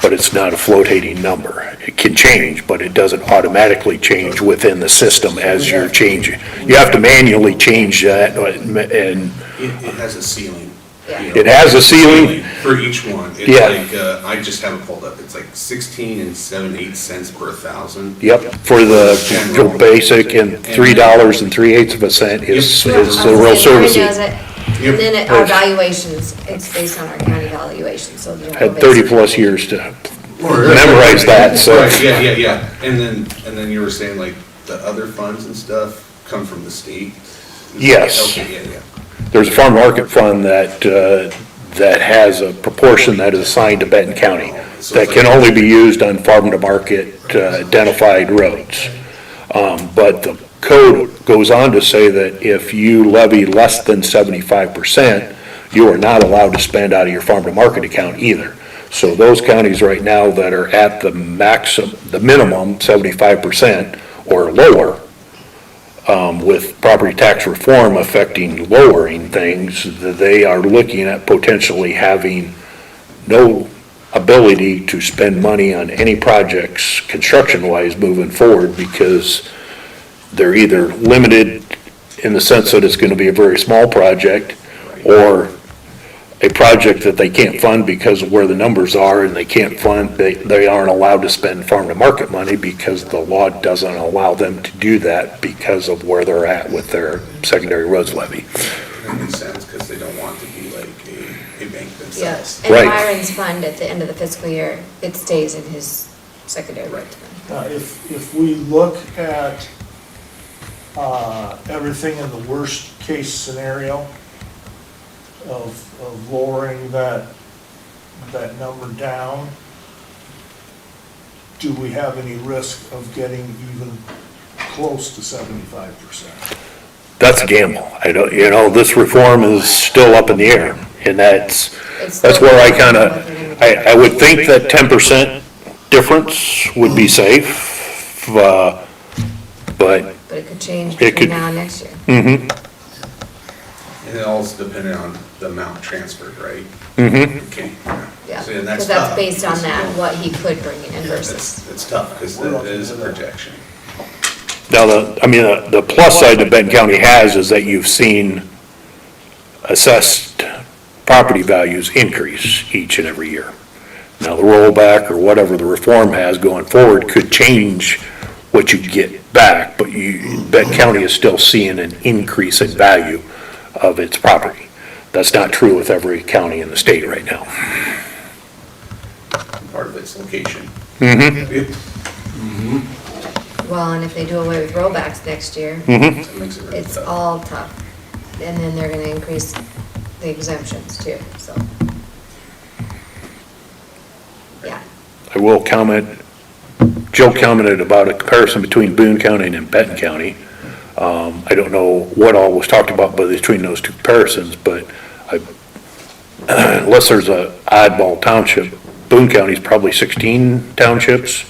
But it's not a floating number. It can change, but it doesn't automatically change within the system as you're changing. You have to manually change that, and It has a ceiling. Yeah. you know, it has a ceiling. For each one. It's Yeah. like, I just have it pulled up. It's like 16 7/8 cents per thousand. Yep, for the general basic, and $3.03 of a cent is the rural County services. does it, and then our valuations, it's based on our county valuation, so. the Had rural 30+ basic- years to memorize that, so. Right, yeah. And then you were saying like the other funds and stuff come from the state? Yes. Okay, yeah. There's a farm market fund that has a proportion that is assigned to Benton County that can only be used on farm-to-market identified roads. But the code goes on to say that if you levy less than 75%, you are not allowed to spend out of your farm-to-market account either. So those counties right now that are at the minimum 75% or lower, with property tax reform affecting lowering things, they are looking at potentially having no ability to spend money on any projects construction-wise moving forward, because they're either limited in the sense that it's going to be a very small project, or a project that they can't fund because of where the numbers are, and they can't fund, they aren't allowed to spend farm-to-market money because the law doesn't allow them to do that because of where they're at with their secondary roads levy. That makes sense, because they don't want to be like a bank themselves. Yes, and Right. Myron's fund at the end of the fiscal year, it stays in his secondary roads fund. if we look at everything in the worst-case scenario of lowering that number down, do we have any risk of getting even close to 75%? That's a gamble. I don't, this reform is still up in the air, and that's where I kind of, I would think that 10% difference would be safe, but. But it could change It between could- now and next year. Mm-hmm, And it also depended on the amount transferred, right? mm-hmm. Okay. Yeah, So, and because that's that's tough, based on because, that, what he could bring in Yeah, versus. it's tough, because that is a projection. Now, the plus side that Benton County has is that you've seen assessed property values increase each and every year. Now, the rollback or whatever the reform has going forward could change what you get back, but Benton County is still seeing an increase in value of its property. That's not true with every county in the state right now. Part of its location. Well, and if they do away with rollbacks next year, So it makes it really it's tough. all tough. And then they're gonna increase the exemptions too, so. Yeah, I will comment, Joe commented about a comparison between Boone County and Benton County. I don't know what all was talked about between those two comparisons, but unless there's a oddball township, Boone County's probably 16 townships,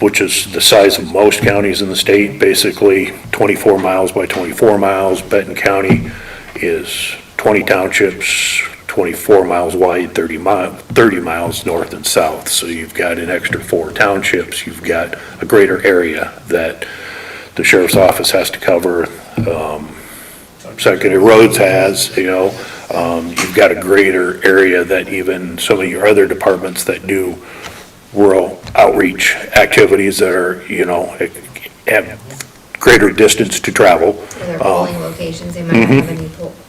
which is the size of most counties in the state, basically 24 miles by 24 miles. Benton County is 20 townships, 24 miles wide, 30 miles north and south. So you've got an extra 4 townships. You've got a greater area that the sheriff's office has to cover. Secondary Roads has, you've got a greater area that even some of your other departments that do rural outreach activities that are, have greater distance to travel. for their polling locations, they might not have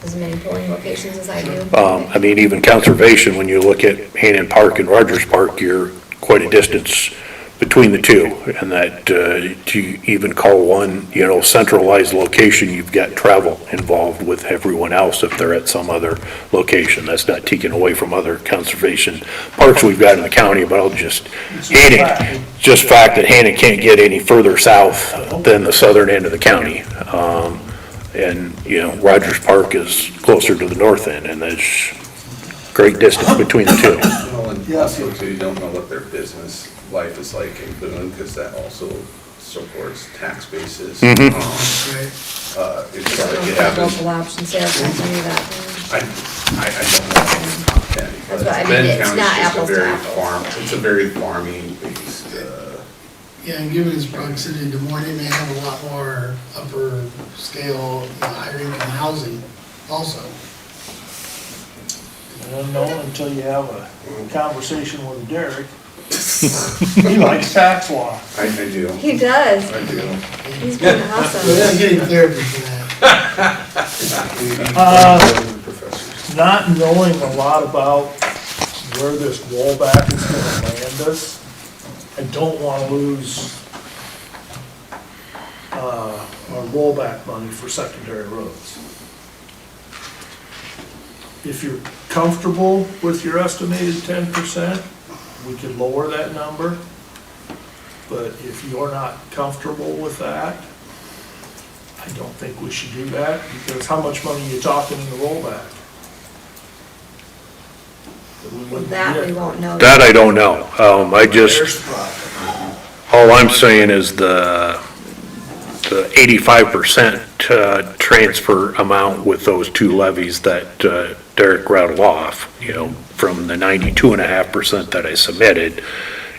as many polling locations as I do. Even conservation, when you look at Hannon Park and Rogers Park, you're quite a distance between the two. And that, to even call one, centralized location, you've got travel involved with everyone else if they're at some other location. That's not taken away from other conservation parks we've got in the county, but I'll just, just fact that Hannon can't get any further south than the southern end of the county. Rogers Park is closer to the north end, and there's great distance between the two. Well, and also too, you don't know what their business life is like in Boone, because that also supports tax bases. Right. It's just like it happens. Local option sales, I can do that. I don't know. That's what I mean, Benton it's County's not just a apples to very apples. It's a very farming based, Yeah, and given its proximity to Des Moines, it may have a lot more upper scale, higher income housing also. Unknown until you have a conversation with Derek. He likes tax law. I do. He does, I do. he's been But awesome. I'm getting therapy for that. Not knowing a lot about where this rollback is gonna land us, I don't wanna lose, our rollback money for secondary roads. If you're comfortable with your estimated 10%, we could lower that number. But if you're not comfortable with that, I don't think we should do that, because how much money are you talking in the rollback? That we wouldn't That we get. won't know. That I don't know. There's the problem. All I'm saying is the 85% transfer amount with those two levies that Derek rattled off, from the 92.5% that I submitted,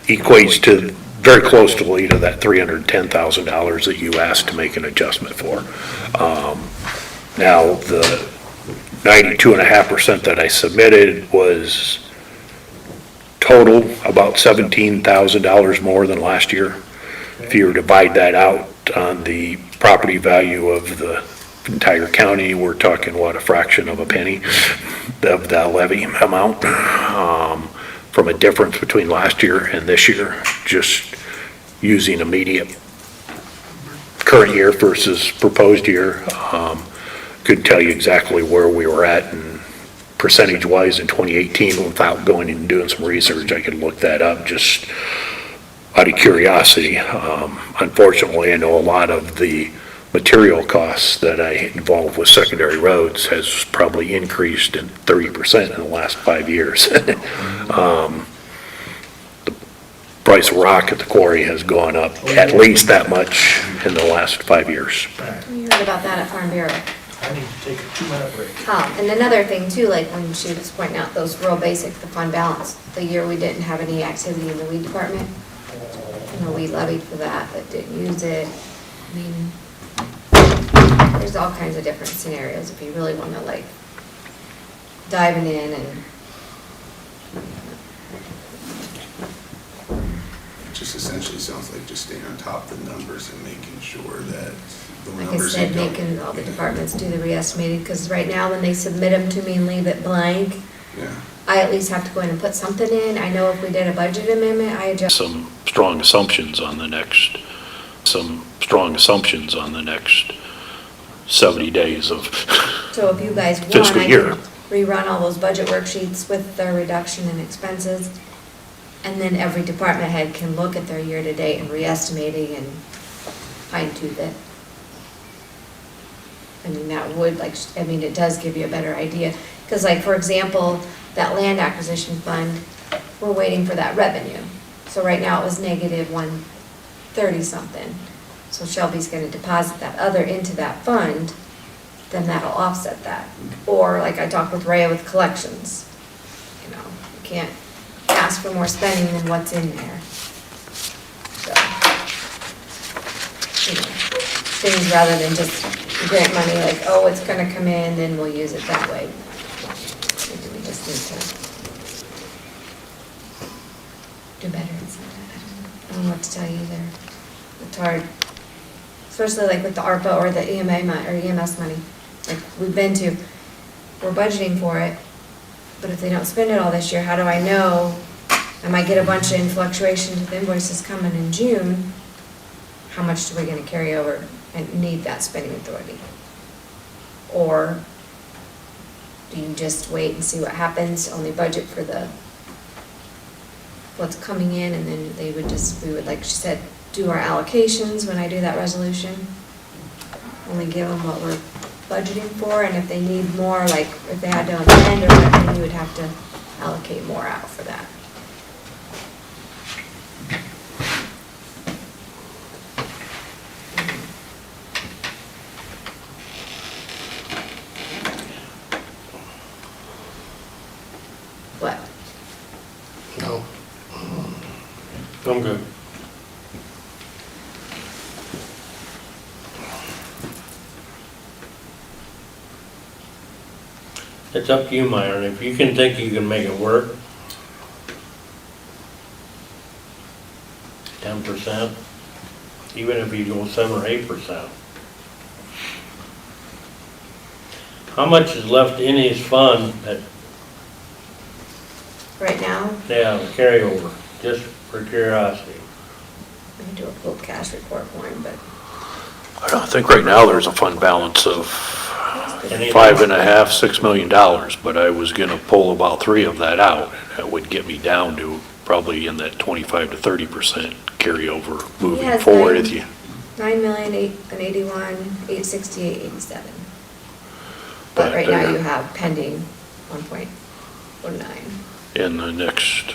equates to very closely to that $310,000 that you asked to make an adjustment for. Now, the 92.5% that I submitted was total about $17,000 more than last year. If you were to divide that out on the property value of the entire county, we're talking, a fraction of a penny of that levy amount, from a difference between last year and this year, just using immediate current year versus proposed year. Couldn't tell you exactly where we were at and percentage-wise in 2018 without going and doing some research. I could look that up just out of curiosity. Unfortunately, I know a lot of the material costs that I involved with secondary roads has probably increased in 30% in the last 5 years. The price of rock at the quarry has gone up at least that much in the last 5 years. We heard about that at Farm Bureau. I need to take a 2-minute break. And another thing too, like when she was pointing out those real basic, the fund balance, the year we didn't have any activity in the weed department, know, we levied for that, but didn't use it. I mean, there's all kinds of different scenarios if you really wanna like diving in and, It just essentially sounds like just staying on top of the numbers and making sure that the like I numbers. said, you don't- making all the departments do the re-estimating, cause right now when they submit them to me and leave it blank, Yeah. I at least have to go in and put something in. I know if we did a budget amendment, I adjust. Some strong assumptions on the next 70 days of So if you guys want, fiscal I year. can rerun all those budget worksheets with their reduction in expenses. And then every department head can look at their year-to-date and re-estimating and fine tooth it. I mean, that would like, I mean, it does give you a better idea. Because like, for example, that land acquisition fund, we're waiting for that revenue. So right now it was negative 130 something. So Shelby's gonna deposit that other into that fund, then that'll offset that. Or like I talked with Rhea with collections, you know, you can't ask for more spending than what's in there. So, you know, things rather than just grant money like, oh, it's gonna come in, then we'll use it that way. Maybe we just need to do better at some of that. I don't know what to tell you there. It's hard. Especially like with the ARPA or the EMS money. Like we've been to, we're budgeting for it, but if they don't spend it all this year, how do I know? I might get a bunch of fluctuations with invoices coming in June. How much are we gonna carry over and need that spending authority? Or do you just wait and see what happens, only budget for what's coming in, and then we would, like she said, do our allocations when I do that resolution. Only give them what we're budgeting for, and if they need more, like if they had to amend or whatever, then you would have to allocate more out for that. What? No. I'm good. It's up to you, Myron. If you can think you can make it work, 10%, even if you go 7 or 8%. How much is left in his fund that, Right now, yeah, the carryover, just for curiosity? I can do a full cash report for him, but I think right now there's a fund balance of Anything? $5.5, $6 million, but I was gonna pull about 3 of that out. That would get me down to probably in that 25 to 30% carryover moving has forward nine- with you. 9,881,868.87. But, But right now you have pending 1.09. In the next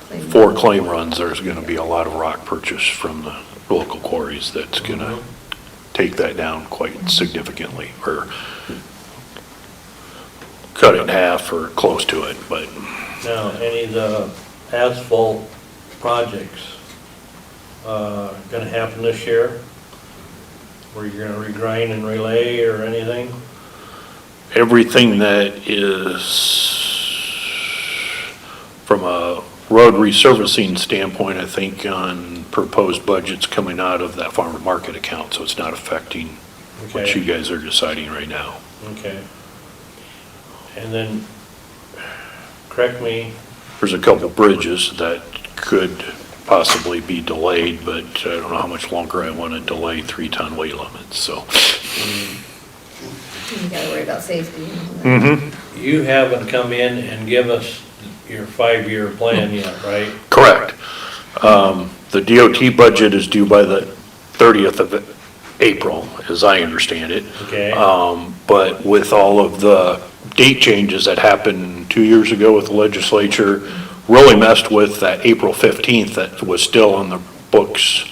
claim. 4 claim runs, there's gonna be a lot of rock purchase from the local quarries that's gonna take that down quite significantly, or cut it in half or close to it, but Now, any of the asphalt projects, gonna happen this year? Where you're gonna regrind and relay or anything? everything that is from a road resurfacing standpoint, I think on proposed budgets coming out of that farmer market account, so it's not affecting what Okay. you guys are deciding right now. Okay. And then, correct me, There's a couple bridges that could possibly be delayed, but I don't know how much longer I want to delay 3-ton weight limits, so. You gotta worry about safety. Mm-hmm. you haven't come in and give us your 5-year plan yet, right? Correct. The DOT budget is due by the 30th of April, as I understand it. Okay. But with all of the date changes that happened 2 years ago with the legislature, really messed with that April 15th that was still on the books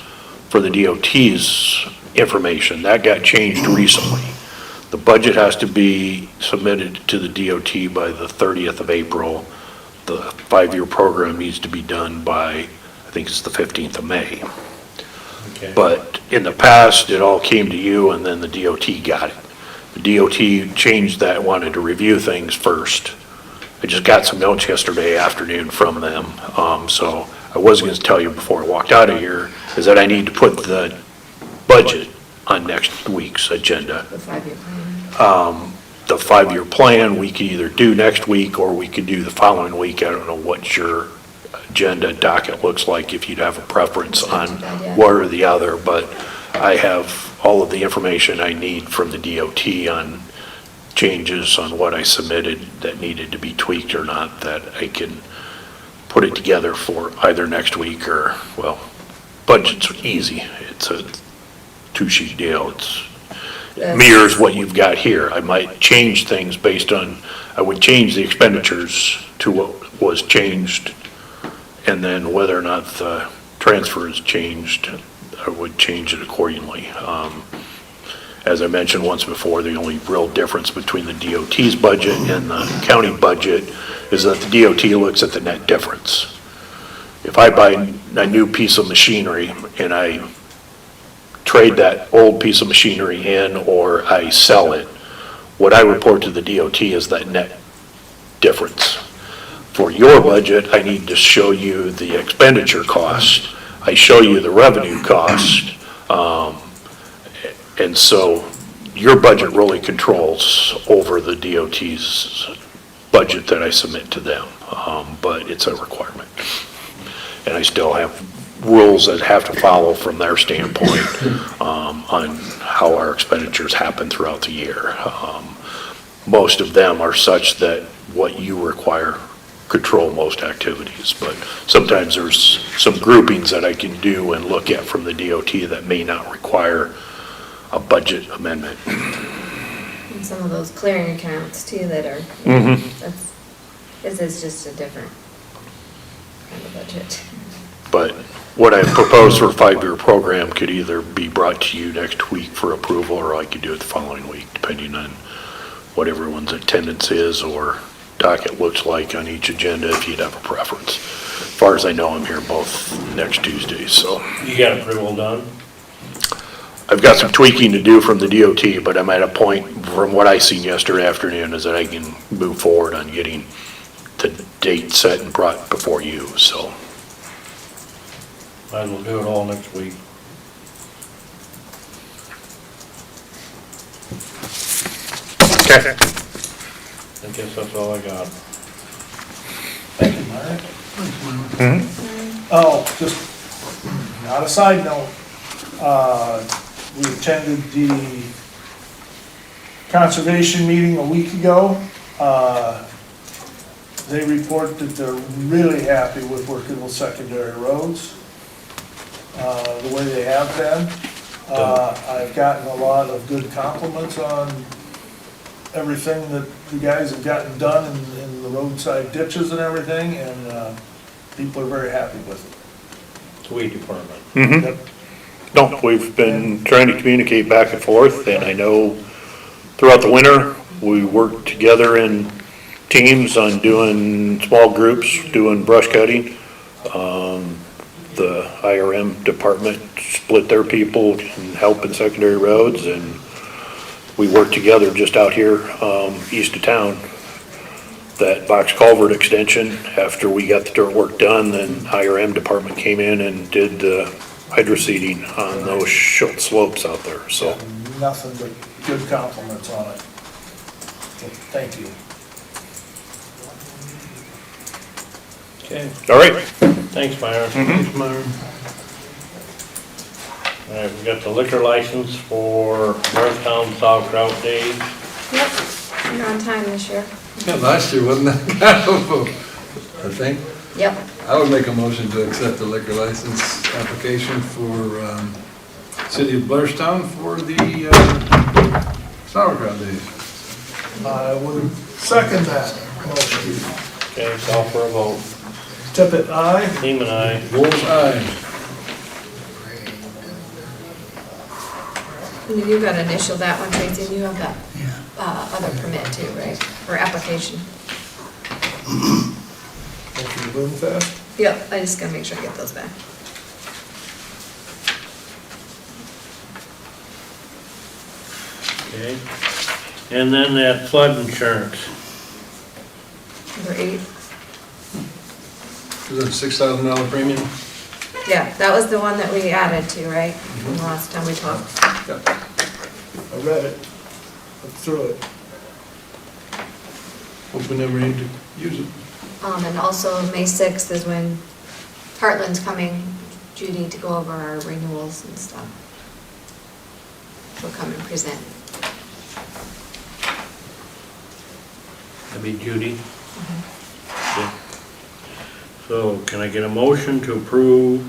for the DOT's information. That got changed recently. The budget has to be submitted to the DOT by the 30th of April. The 5-year program needs to be done by, I think it's the 15th of May. Okay. But in the past, it all came to you and then the DOT got it. The DOT changed that, wanted to review things first. I just got some notes yesterday afternoon from them. So I was going to tell you before I walked out of here, is that I need to put the budget on next week's agenda. The 5-year plan. The 5-year plan, we could either do next week or we could do the following week. I don't know what your agenda docket looks like, if you'd have a preference on one or the other, but I have all of the information I need from the DOT on changes on what I submitted that needed to be tweaked or not, that I can put it together for either next week or, well, budget's easy. It's a 2-sheet deal. It mirrors what you've got here. I might change things based on, I would change the expenditures to what was changed, and then whether or not the transfer is changed, I would change it accordingly. As I mentioned once before, the only real difference between the DOT's budget and the county budget is that the DOT looks at the net difference. If I buy a new piece of machinery and I trade that old piece of machinery in or I sell it, what I report to the DOT is that net difference. For your budget, I need to show you the expenditure cost. I show you the revenue cost. And so your budget really controls over the DOT's budget that I submit to them, but it's a requirement. And I still have rules that have to follow from their standpoint on how our expenditures happen throughout the year. Most of them are such that what you require control most activities, but sometimes there's some groupings that I can do and look at from the DOT that may not require a budget amendment. And some of those clearing accounts too that are, this is just a different kind of budget. But what I propose for a 5-year program could either be brought to you next week for approval, or I could do it the following week, depending on what everyone's attendance is or docket looks like on each agenda, if you'd have a preference. As far as I know, I'm here both next Tuesdays, so. You got approval done? I've got some tweaking to do from the DOT, but I'm at a point from what I seen yesterday afternoon is that I can move forward on getting the date set and brought before you, so. Might as well do it all next week. Okay. I guess that's all I got. Thank you, Mark. Oh, just, not a side note, we attended the conservation meeting a week ago. They report that they're really happy with working with secondary roads, the way they have been. I've gotten a lot of good compliments on everything that the guys have gotten done in the roadside ditches and everything, and people are very happy with it. It's weed department. Yep. No, we've been trying to communicate back and forth, and I know throughout the winter, we worked together in teams on doing small groups, doing brush cutting. The IRM department split their people and help in secondary roads, and we worked together just out here east of town. That box culvert extension, after we got the dirt work done, then IRM department came in and did the hydroseeding on those short slopes out there, so. Nothing but good compliments on it. So, thank you. Okay, All right. thanks, Myron. Thanks, Myron. All right, we got the liquor license for Northtown Sauerkraut Days. Yep, you're on time this year. Yeah, last year wasn't that kind of a thing? Yep. I would make a motion to accept the liquor license application for City of Blairstown for the Sauerkraut Days. I would second that motion. Okay, call for a vote. Tippit, aye. Seaman, aye. Wolf, aye. You got to initial that one, Tracy, and you have that other permit too, right? Or application. Motion to Boom Fest. Yep, I just gotta make sure I get those back. Okay. And then that flood insurance. Number 8. Is that $6,000 premium? Yeah, that was the one that we added to, right? From the last time we talked. I read it, looked through it. Hope we never need to use it. And also May 6th is when Heartland's coming, Judy, to go over our renewals and stuff. She'll come and present. That'd be Judy. Okay. So can I get a motion to approve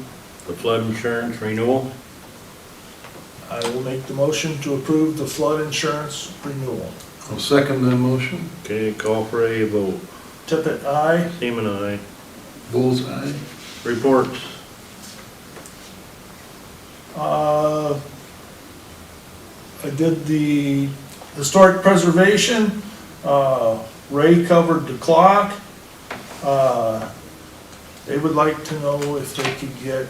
the flood insurance renewal? I will make the motion to approve the flood insurance renewal. I'll second that motion. Okay, call for a vote. Tippit, aye. Seaman, aye. Bullseye. Reports. I did the historic preservation, Ray covered the clock. They would like to know if they could get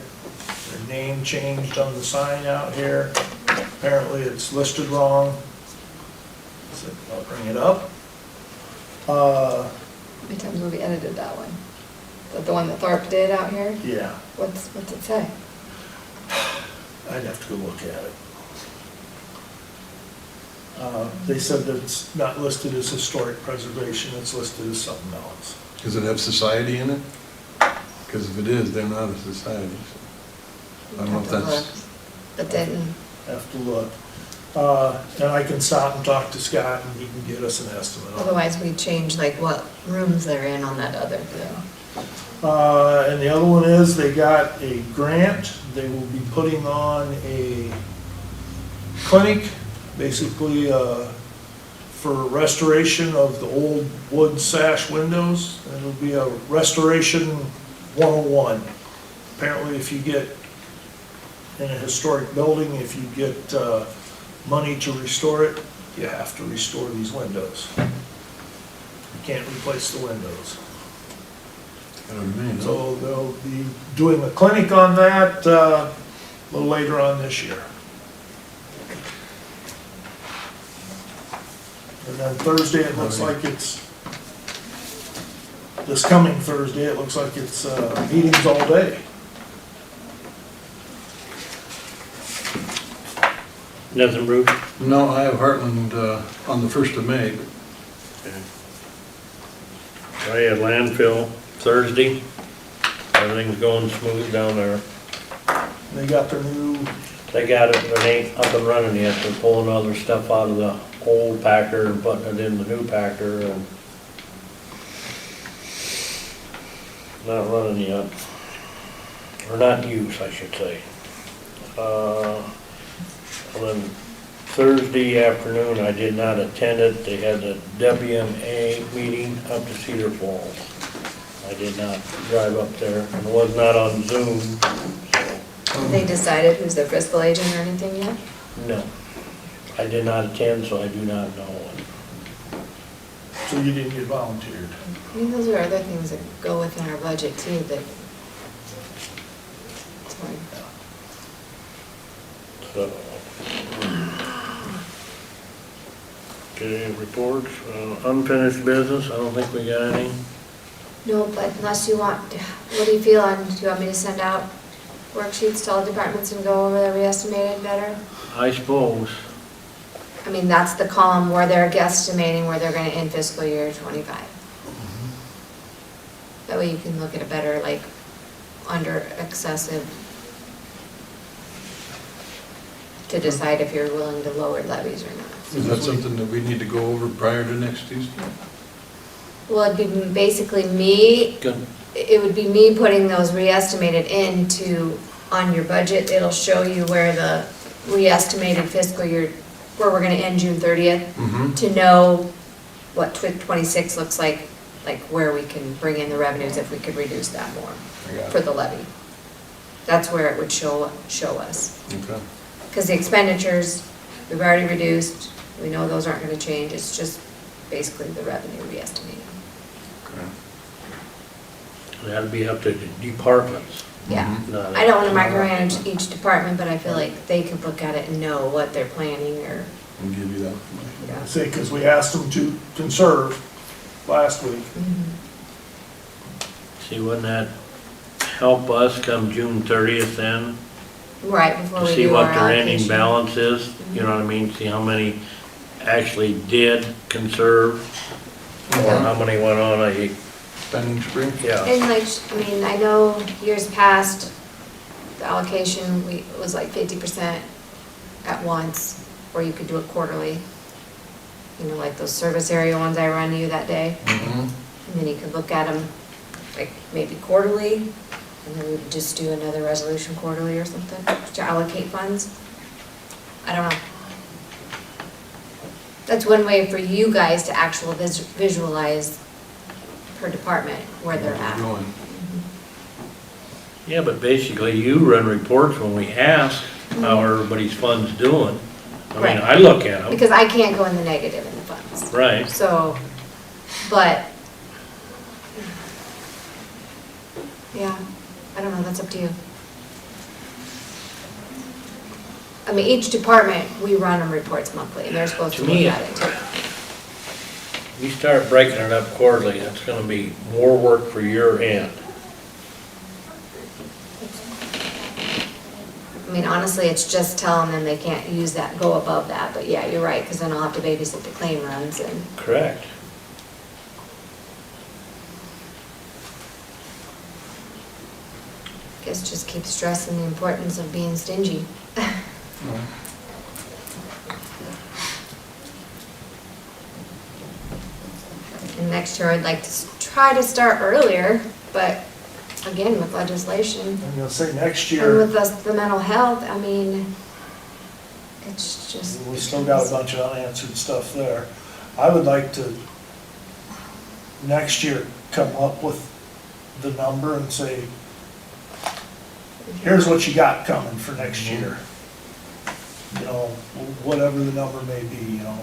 their name changed on the sign out here. Apparently it's listed wrong. So I'll bring it up. How many times have we edited that one? Is that the one that Tharp did out here? Yeah, What's it say? I'd have to go look at it. They said that it's not listed as historic preservation, it's listed as something else. Does it have society in it? Because if it is, they're not a society. So I don't know if that's, But then, Have to look. And I can stop and talk to Scott and he can get us an estimate on it. otherwise we change like what rooms they're in on that other thing. And the other one is they got a grant. They will be putting on a clinic, basically, for restoration of the old wood sash windows. And it'll be a restoration 101. Apparently, if you get in a historic building, if you get money to restore it, you have to restore these windows. You can't replace the windows. So they'll be doing a clinic on that a little later on this year. And then Thursday, it looks like it's, this coming Thursday, it looks like it's meetings all day. Nothing, Bruce? no, I have Heartland on the 1st of May. I had landfill Thursday. Everything's going smooth down there. They got their new, They got it, but it ain't up and running yet. They're pulling other stuff out of the old packer and putting it in the new packer and not running yet. Or not in use, I should say. And then Thursday afternoon, I did not attend it. They had the WMA meeting up to Cedar Falls. I did not drive up there and was not on Zoom, so, Have they decided who's their fiscal agent or anything yet? no. I did not attend, so I do not know. so you didn't get volunteered. I mean, those are other things that go within our budget too, that. Sorry. So. Okay, reports, unfinished business, I don't think we got any. No, but unless you want, what do you feel on, do you want me to send out worksheets to all departments and go over the re-estimated better? I suppose. I mean, that's the column where they're guesstimating where they're gonna end fiscal year '25. That way you can look at a better, like, under excessive, to decide if you're willing to lower levies or not. Is that something that we need to go over prior to next Tuesday? Well, it'd be basically me, Good. it would be me putting those re-estimated into, on your budget, it'll show you where the re-estimated fiscal year, where we're gonna end June 30th, Mm-hmm. to know what 26 looks like where we can bring in the revenues if we could reduce that more for the levy. That's where it would show us. Okay. Because the expenditures, we've already reduced, we know those aren't gonna change, it's just basically the revenue re-estimating. Okay. That'd be up to the departments. Yeah. not- I don't wanna micromanage each department, but I feel like they could look at it and know what they're planning or, And give you that. yeah. Say, because we asked them to conserve last week. See, wouldn't that help us come June 30th then? Right, before To we see do what our their ending allocation. balance is, you know what I mean? See how many actually did conserve, or how many went on a, Spending spree? yeah. And like, I mean, I know years past, the allocation, was like 50% at once, or you could do it quarterly. You know, like those service area ones I run you that day. Mm-hmm. And then you could look at them, like, maybe quarterly, and then we would just do another resolution quarterly or something to allocate funds. I don't know. That's one way for you guys to actually visualize per department where they're at. Going. Yeah, but basically you run reports when we ask how everybody's fund's doing. I mean, Right. I look at them, Because I can't go in the negative in the funds. right? So, but, yeah, I don't know, that's up to you. I mean, each department, we run them reports monthly, and they're supposed to To look me, at it too. You start breaking it up quarterly, that's gonna be more work for your end. I mean, honestly, it's just telling them they can't use that, go above that, but yeah, you're right, because then I'll have to babysit the claim runs and, Correct. guess just keep stressing the importance of being stingy. And next year, I'd like to try to start earlier, but again, with legislation I'm gonna say next and year, with the mental health, I mean, it's just. we still got a bunch of unanswered stuff there. I would like to, next year, come up with the number and say, here's what you got coming for next year. You know, whatever the number may be, you know,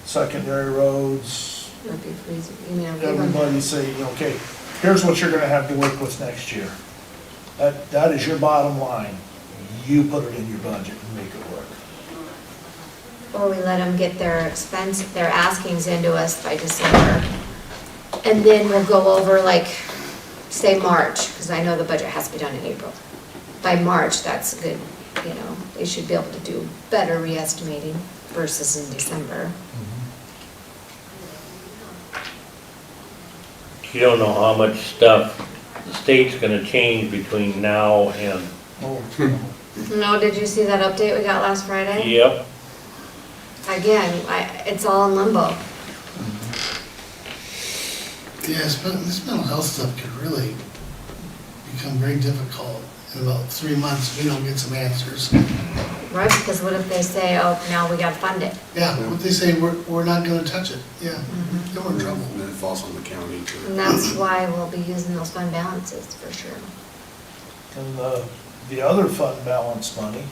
secondary roads, Might be freezing, you know, give 'em- everybody say, okay, here's what you're gonna have to work with next year. That is your bottom line. You put it in your budget and make it work. Or we let them get their their askings into us by December. And then we'll go over like, say March, because I know the budget has to be done in April. By March, that's good, you know, they should be able to do better re-estimating versus in December. You don't know how much stuff the state's gonna change between now and, No, did you see that update we got last Friday? yep. Again, it's all in limbo. Yes, but this mental health stuff could really become very difficult. In about 3 months, we don't get some answers. Right, because what if they say, oh, now we gotta fund it? Yeah, what they say, we're not gonna touch it, yeah, then we're in trouble. And then it falls on the county And to. that's why we'll be using those fund balances for sure. And the other fund balance money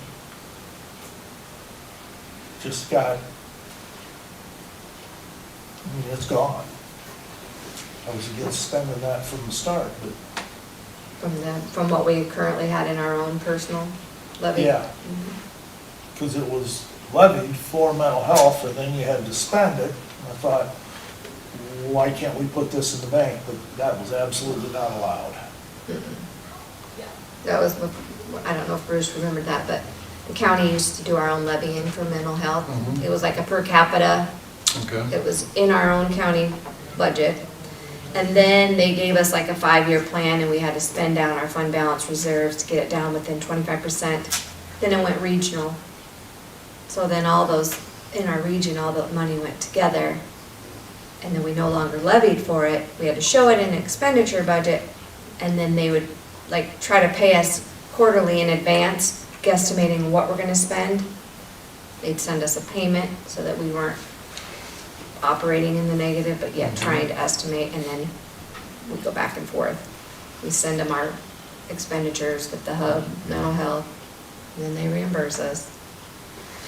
just got, it's gone. I was against spending that from the start, but From what we currently had in our own personal levy. yeah. Because it was levied for mental health, and then you had to spend it. And I thought, why can't we put this in the bank? But that was absolutely not allowed. That was, I don't know if Bruce remembered that, but the county used to do our own levying for mental health. Mhm. It was like a per capita, Okay. it was in our own county budget. And then they gave us like a 5-year plan and we had to spend down our fund balance reserves to get it down within 25%. Then it went regional. So then all those, in our region, all the money went together. And then we no longer levied for it. We had to show it in an expenditure budget. And then they would like try to pay us quarterly in advance, guesstimating what we're gonna spend. They'd send us a payment so that we weren't operating in the negative, but yet trying to estimate, and then we go back and forth. We send them our expenditures with the hub, mental health, and then they reimburse us.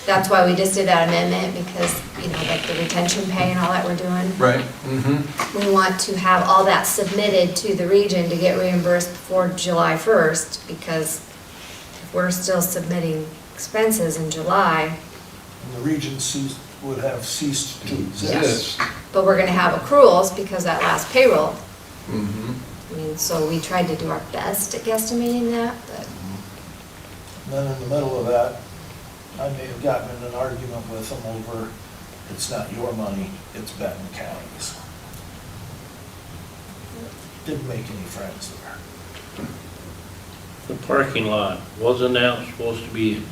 that's why we just did that amendment, because, like the retention pay and all that we're doing. Right. Mm-hmm. We want to have all that submitted to the region to get reimbursed before July 1st, because if we're still submitting expenses in July, And the region would have ceased to exist. but we're gonna have accruals because that last payroll. Mm-hmm. I mean, so we tried to do our best at guesstimating that, but And then in the middle of that, I may have gotten in an argument with them over, it's not your money, it's Benton County's. Didn't make any friends there. The parking lot, wasn't that supposed to be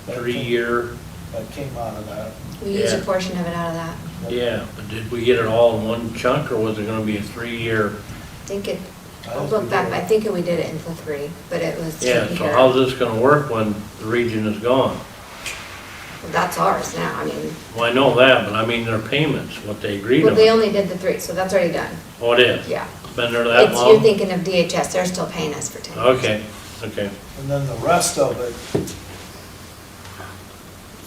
That came- 3-year? That came out of that. we used a Yeah. portion of it out of that. Yeah, but did we get it all in one chunk, or was it gonna be a 3-year? I think it, I I'll think look we back, did. I think we did it into 3, but it was. Yeah, so how's this gonna work when the region is gone? That's ours now, I mean, Well, I know that, but I mean their payments, what they agreed well, they on. only did the 3, so that's already done, Oh, it is? yeah. Been there that It's, you're long? thinking of DHS, they're still paying us for 10 years. Okay, okay. And then the rest of it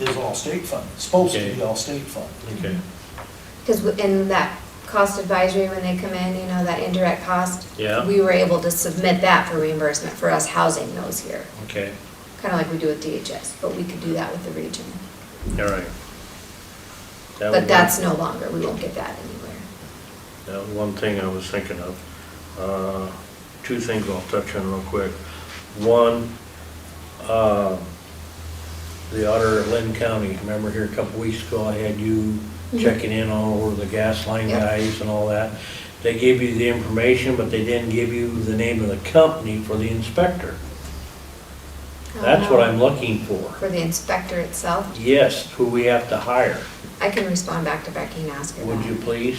is all state funded, it's supposed to Okay. be all state funded. Okay, Because in that cost advisory, when they come in, that indirect cost, yeah, we were able to submit that for reimbursement for us housing those here, okay, kind of like we do with DHS, but we could do that with the region. all right. That But was that's no longer, we won't get that anywhere. That was one thing I was thinking of. 2 things I'll touch on real quick. One, the auditor at Lynn County, remember here a couple weeks ago, I had you checking in on over the gas line Yep. guys and all that. They gave you the information, but they didn't give you the name of the company for the inspector. That's what I'm looking for. For the inspector itself, Yes, who we have to hire. I can respond back to Becky and ask her Would that. you please?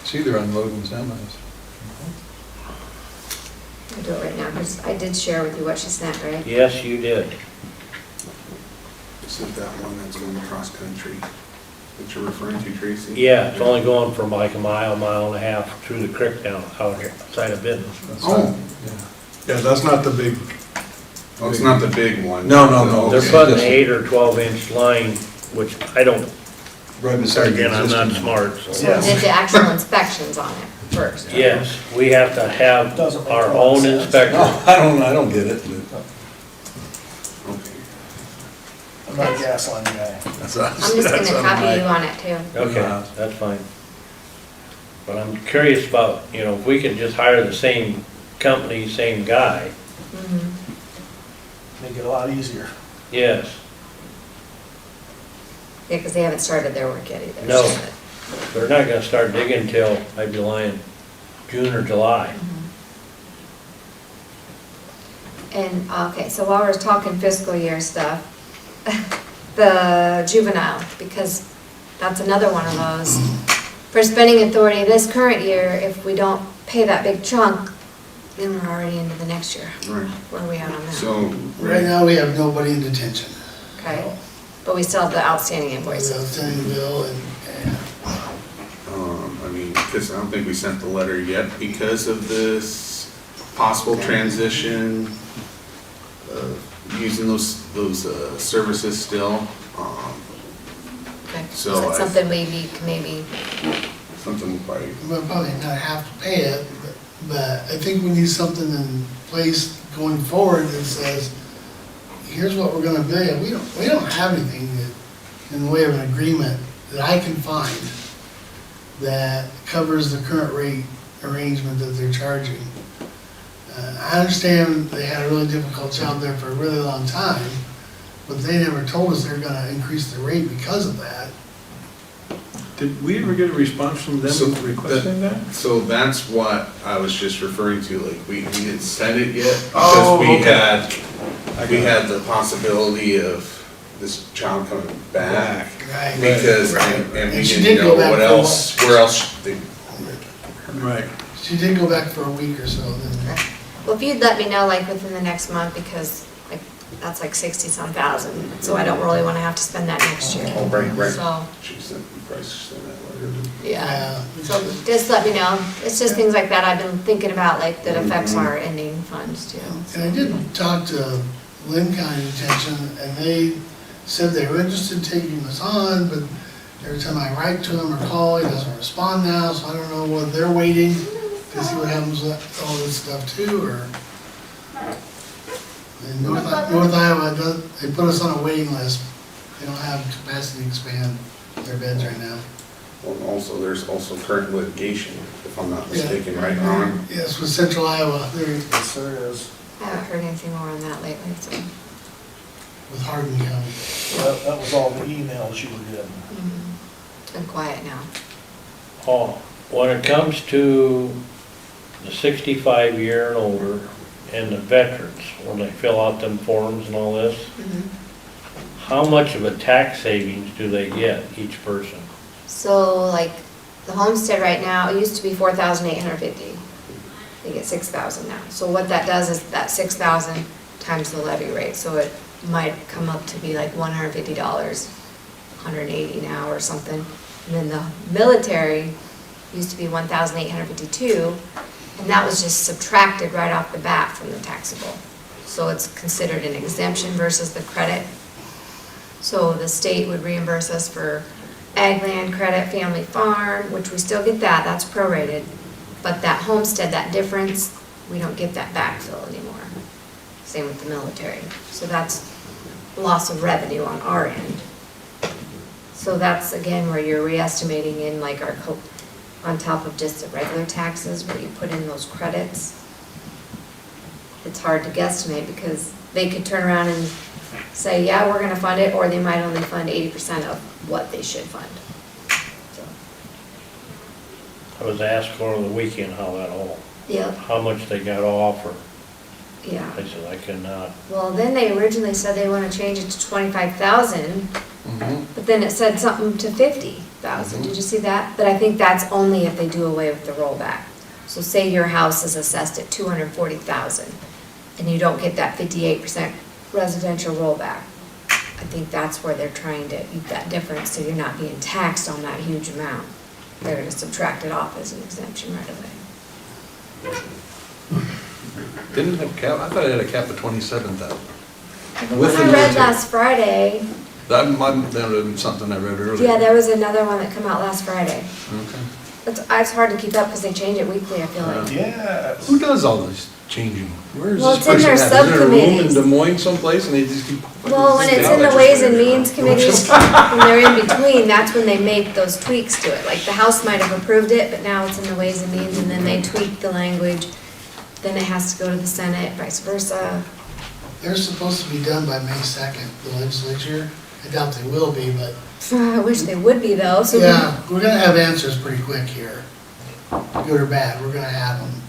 It's either unloading semis. I'll do it right now, because I did share with you what she sent, right? Yes, you did. Is it that one that's going across country that you're referring to, Tracy? Yeah, it's only going from like a mile and a half through the creek down out here, outside of business. Oh. Yeah, that's not the big, Oh, it's not the big one? No, no, no. They're Okay. putting an 8 or 12-inch line, which I don't, right beside the again, I'm not existing one. smart, so. So we did the actual inspections on it first. Yes, we have to have Doesn't make our a lot of own sense. inspector. No, I don't get it. but Okay. I'm not a gas line guy. that's- I'm just that's gonna on copy my- you on it too. Okay, that's fine. But I'm curious about, if we could just hire the same company, same guy, Mhm. Make it a lot easier. yes. Yeah, because they haven't started their work yet either. No. so- They're not gonna start digging until, I'd be lying, June or July. And, okay, so while we're talking fiscal year stuff, the juvenile, because that's another one of those. For spending authority this current year, if we don't pay that big chunk, then we're already into the next year. Right. Where are we at on that? So, Right now, we have nobody in detention. Okay, but we still have the outstanding We invoices. have Senate bill and I mean, because I don't think we sent the letter yet because of this possible transition, using those services still. Okay, So so it's I- something maybe, Something by, we'll probably not have to pay it, but I think we need something in place going forward that says, here's what we're gonna pay. We don't have anything that, in the way of an agreement that I can find that covers the current rate arrangement that they're charging. I understand they had a really difficult job there for a really long time, but they never told us they're gonna increase the rate because of that. Did we ever get a response from them So requesting that? so that's what I was just referring to, like, we didn't send it yet. Oh, Because okay. we had the possibility of this child coming back. Right. Because, Right. and we And she didn't did know go back what for else, where else they. Right. She did go back for a week or so then. well, if you'd let me know like within the next month, because like, that's like 60-some thousand, so I don't really wanna have to spend that next year. Oh, right. So, She sent, you probably sent that letter. yeah, so just let me know, it's just things like that I've been thinking about, like, that affects our ending funds too. And I did talk to Lynn County Detention, and they said they were interested in taking us on, but every time I write to him or call, he doesn't respond now, so I don't know whether they're waiting to see what happens with all this stuff too, or. And North Iowa, they put us on a waiting list. They don't have capacity to expand their beds right now. Well, also, there's also current litigation, if I'm not mistaken, right, Ron? Yes, with Central Iowa, Yes, there is. I haven't heard anything more on that lately, so. with Hardin County. That was all the emails you were getting. It's been quiet now. Oh, when it comes to the 65-year and older and the veterans, when they fill out them forms and all this, how much of a tax savings do they get, each person? So like the homestead right now, it used to be 4,850. They get 6,000 now. So what that does is that 6,000 times the levy rate. So it might come up to be like $150, 180 now or something. And then the military used to be 1,852, and that was just subtracted right off the bat from the taxable. So it's considered an exemption versus the credit. So the state would reimburse us for ag land credit, family farm, which we still get that, that's prorated. But that homestead, that difference, we don't get that backfill anymore. Same with the military. So that's loss of revenue on our end. So that's again where you're re-estimating in like our, on top of just the regular taxes, where you put in those credits. It's hard to guesstimate because they could turn around and say, yeah, we're gonna fund it, or they might only fund 80% of what they should fund. So. I was asked over the weekend how that all, Yep. how much they got off, or Yeah. I said, I cannot. Well, then they originally said they wanna change it to 25,000, but then it said something to 50,000. Did you see that? But I think that's only if they do away with the rollback. So say your house is assessed at 240,000 and you don't get that 58% residential rollback. I think that's where they're trying to eat that difference, so you're not being taxed on that huge amount. They're gonna subtract it off as an exemption right away. Didn't it have a cap, I thought it had a cap of 27,000. The With one I the read military. last Friday, That might have been something I read earlier. yeah, there was another one that came out last Friday. Okay. It's hard to keep up because they change it weekly, I feel like. Yes. Who does all this changing? Where is Well, this it's in person their at? Is there a room in subcommittees. Des Moines someplace and they just keep? Well, when it's in the Ways and Means committees, when they're in between, that's when they make those tweaks to it. Like the House might have approved it, but now it's in the Ways and Means, and then they tweak the language. Then it has to go to the Senate, vice versa. They're supposed to be done by May 2nd, the legislature. I doubt they will be, but I wish they would be though, so. yeah, we're gonna have answers pretty quick here. Good or bad, we're gonna have them.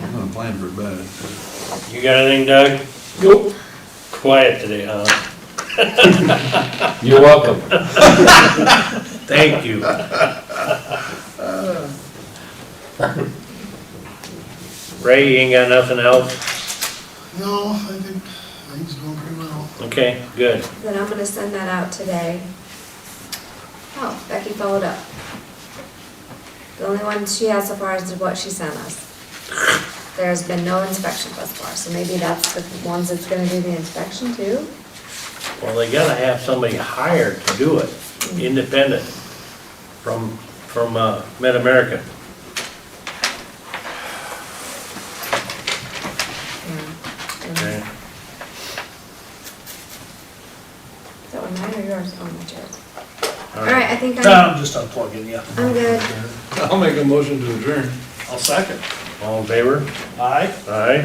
I'm gonna plan for bed. You got anything, Doug? Nope. Quiet today, huh? You're welcome. Thank you. Ray, you ain't got nothing else? No, I think things going pretty well. Okay, good. Then I'm gonna send that out today. Oh, Becky followed up. The only one she has so far is what she sent us. There's been no inspection thus far, so maybe that's the ones that's gonna do the inspection too? Well, they gotta have somebody hired to do it, independent, from Mid-America. Yeah. Okay. Is that one mine or yours? Oh, my yours. All All right. right, I think I'm just unplugging you. I'm good. I'll make a motion to adjourn. I'll second. All in favor? Aye. Aye.